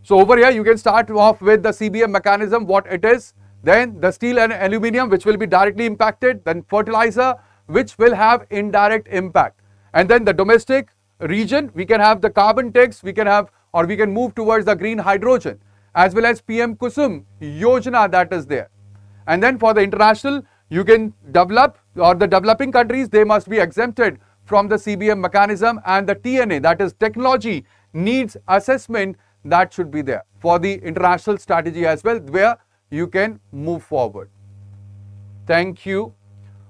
So over here you can start off with the CBAM mechanism, what it is, then the steel and aluminium which will be directly impacted, then fertilizer which will have indirect impact, and then the domestic region we can have the carbon tax, we can have, or we can move towards the green hydrogen, as well as PM Kusum Yojana that is there. And then for the international, you can develop, or the developing countries, they must be exempted from the CBAM mechanism, and the TNA, that is technology needs assessment, that should be there for the international strategy as well, where you can move forward. Thank you.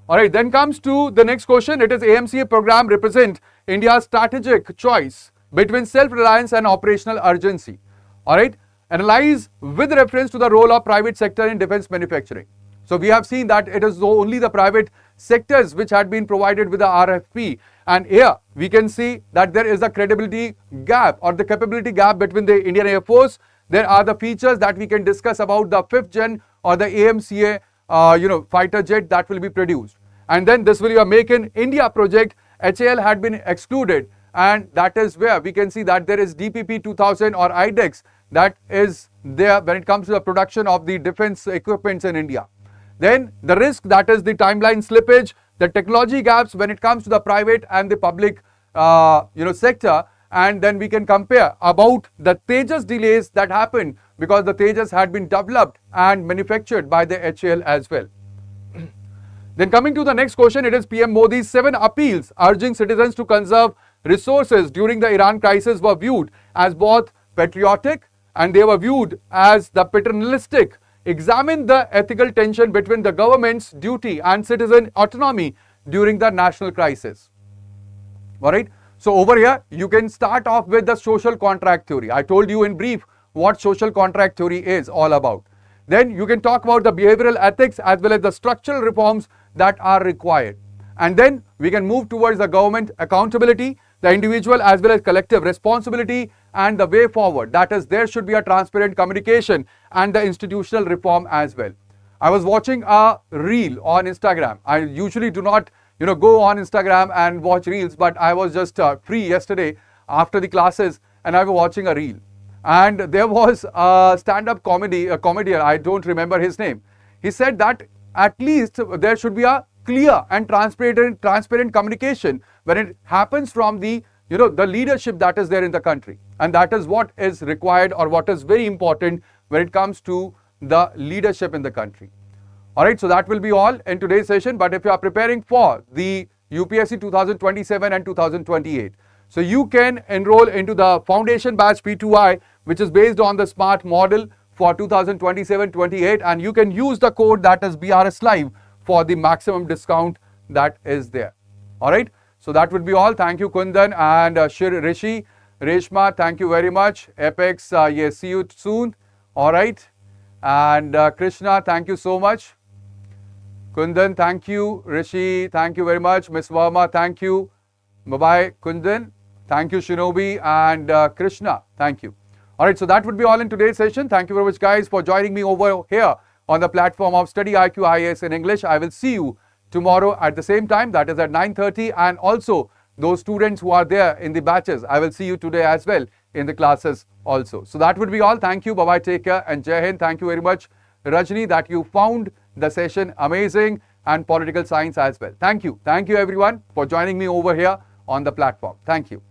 Alright, then comes to the next question. It is AMCA program represent India's strategic choice between self-reliance and operational urgency. Alright, analyze with reference to the role of private sector in defense manufacturing. So we have seen that it is only the private sectors which had been provided with the RFP, and here we can see that there is a credibility gap or the capability gap between the Indian Air Force. There are the features that we can discuss about the 5th gen or the AMCA fighter jet that will be produced, and then this will be a Make in India project. HAL had been excluded, and that is where we can see that there is DPP 2000 or IDEX that is there when it comes to the production of the defense equipments in India. Then the risk, that is the timeline slippage, the technology gaps when it comes to the private and the public sector, and then we can compare about the Tejas delays that happened because the Tejas had been developed and manufactured by the HAL as well. Then coming to the next question, it is PM Modi's 7 appeals urging citizens to conserve resources during the Iran crisis were viewed as both patriotic and they were viewed as the paternalistic. Examine the ethical tension between the government's duty and citizen autonomy during the national crisis. Alright, so over here you can start off with the social contract theory. I told you in brief what social contract theory is all about. Then you can talk about the behavioral ethics as well as the structural reforms that are required. And then we can move towards the government accountability, the individual as well as collective responsibility, and the way forward. That is, there should be a transparent communication and the institutional reform as well. I was watching a reel on Instagram. I usually do not, go on Instagram and watch reels, but I was just free yesterday after the classes, and I was watching a reel. And there was a stand-up comedian, I don't remember his name. He said that at least there should be a clear and transparent communication when it happens from the the leadership that is there in the country, and that is what is required or what is very important when it comes to the leadership in the country. Alright, so that will be all in today's session. But if you are preparing for the UPSC 2027 and 2028, so you can enroll into the foundation batch P2I, which is based on the SMART model for 2027-28, and you can use the code that is BRS Live for the maximum discount that is there. Alright, so that would be all. Thank you Kundan and Rishi, Reshma, thank you very much. Apex, yes, see you soon. Alright, and Krishna, thank you so much. Kundan, thank you. Rishi, thank you very much. Miss Verma, thank you. Bye-bye Kundan. Thank you Shinobi and Krishna, thank you. Alright, so that would be all in today's session. Thank you very much guys for joining me over here on the platform of StudyIQ IAS in English. I will see you tomorrow at the same time, that is at 9:30, and also those students who are there in the batches, I will see you today as well in the classes also. So that would be all. Thank you. Bye-bye. Take care and Jai Hind. Thank you very much Rajni that you found the session amazing, and political science as well. Thank you. Thank you everyone for joining me over here on the platform. Thank you.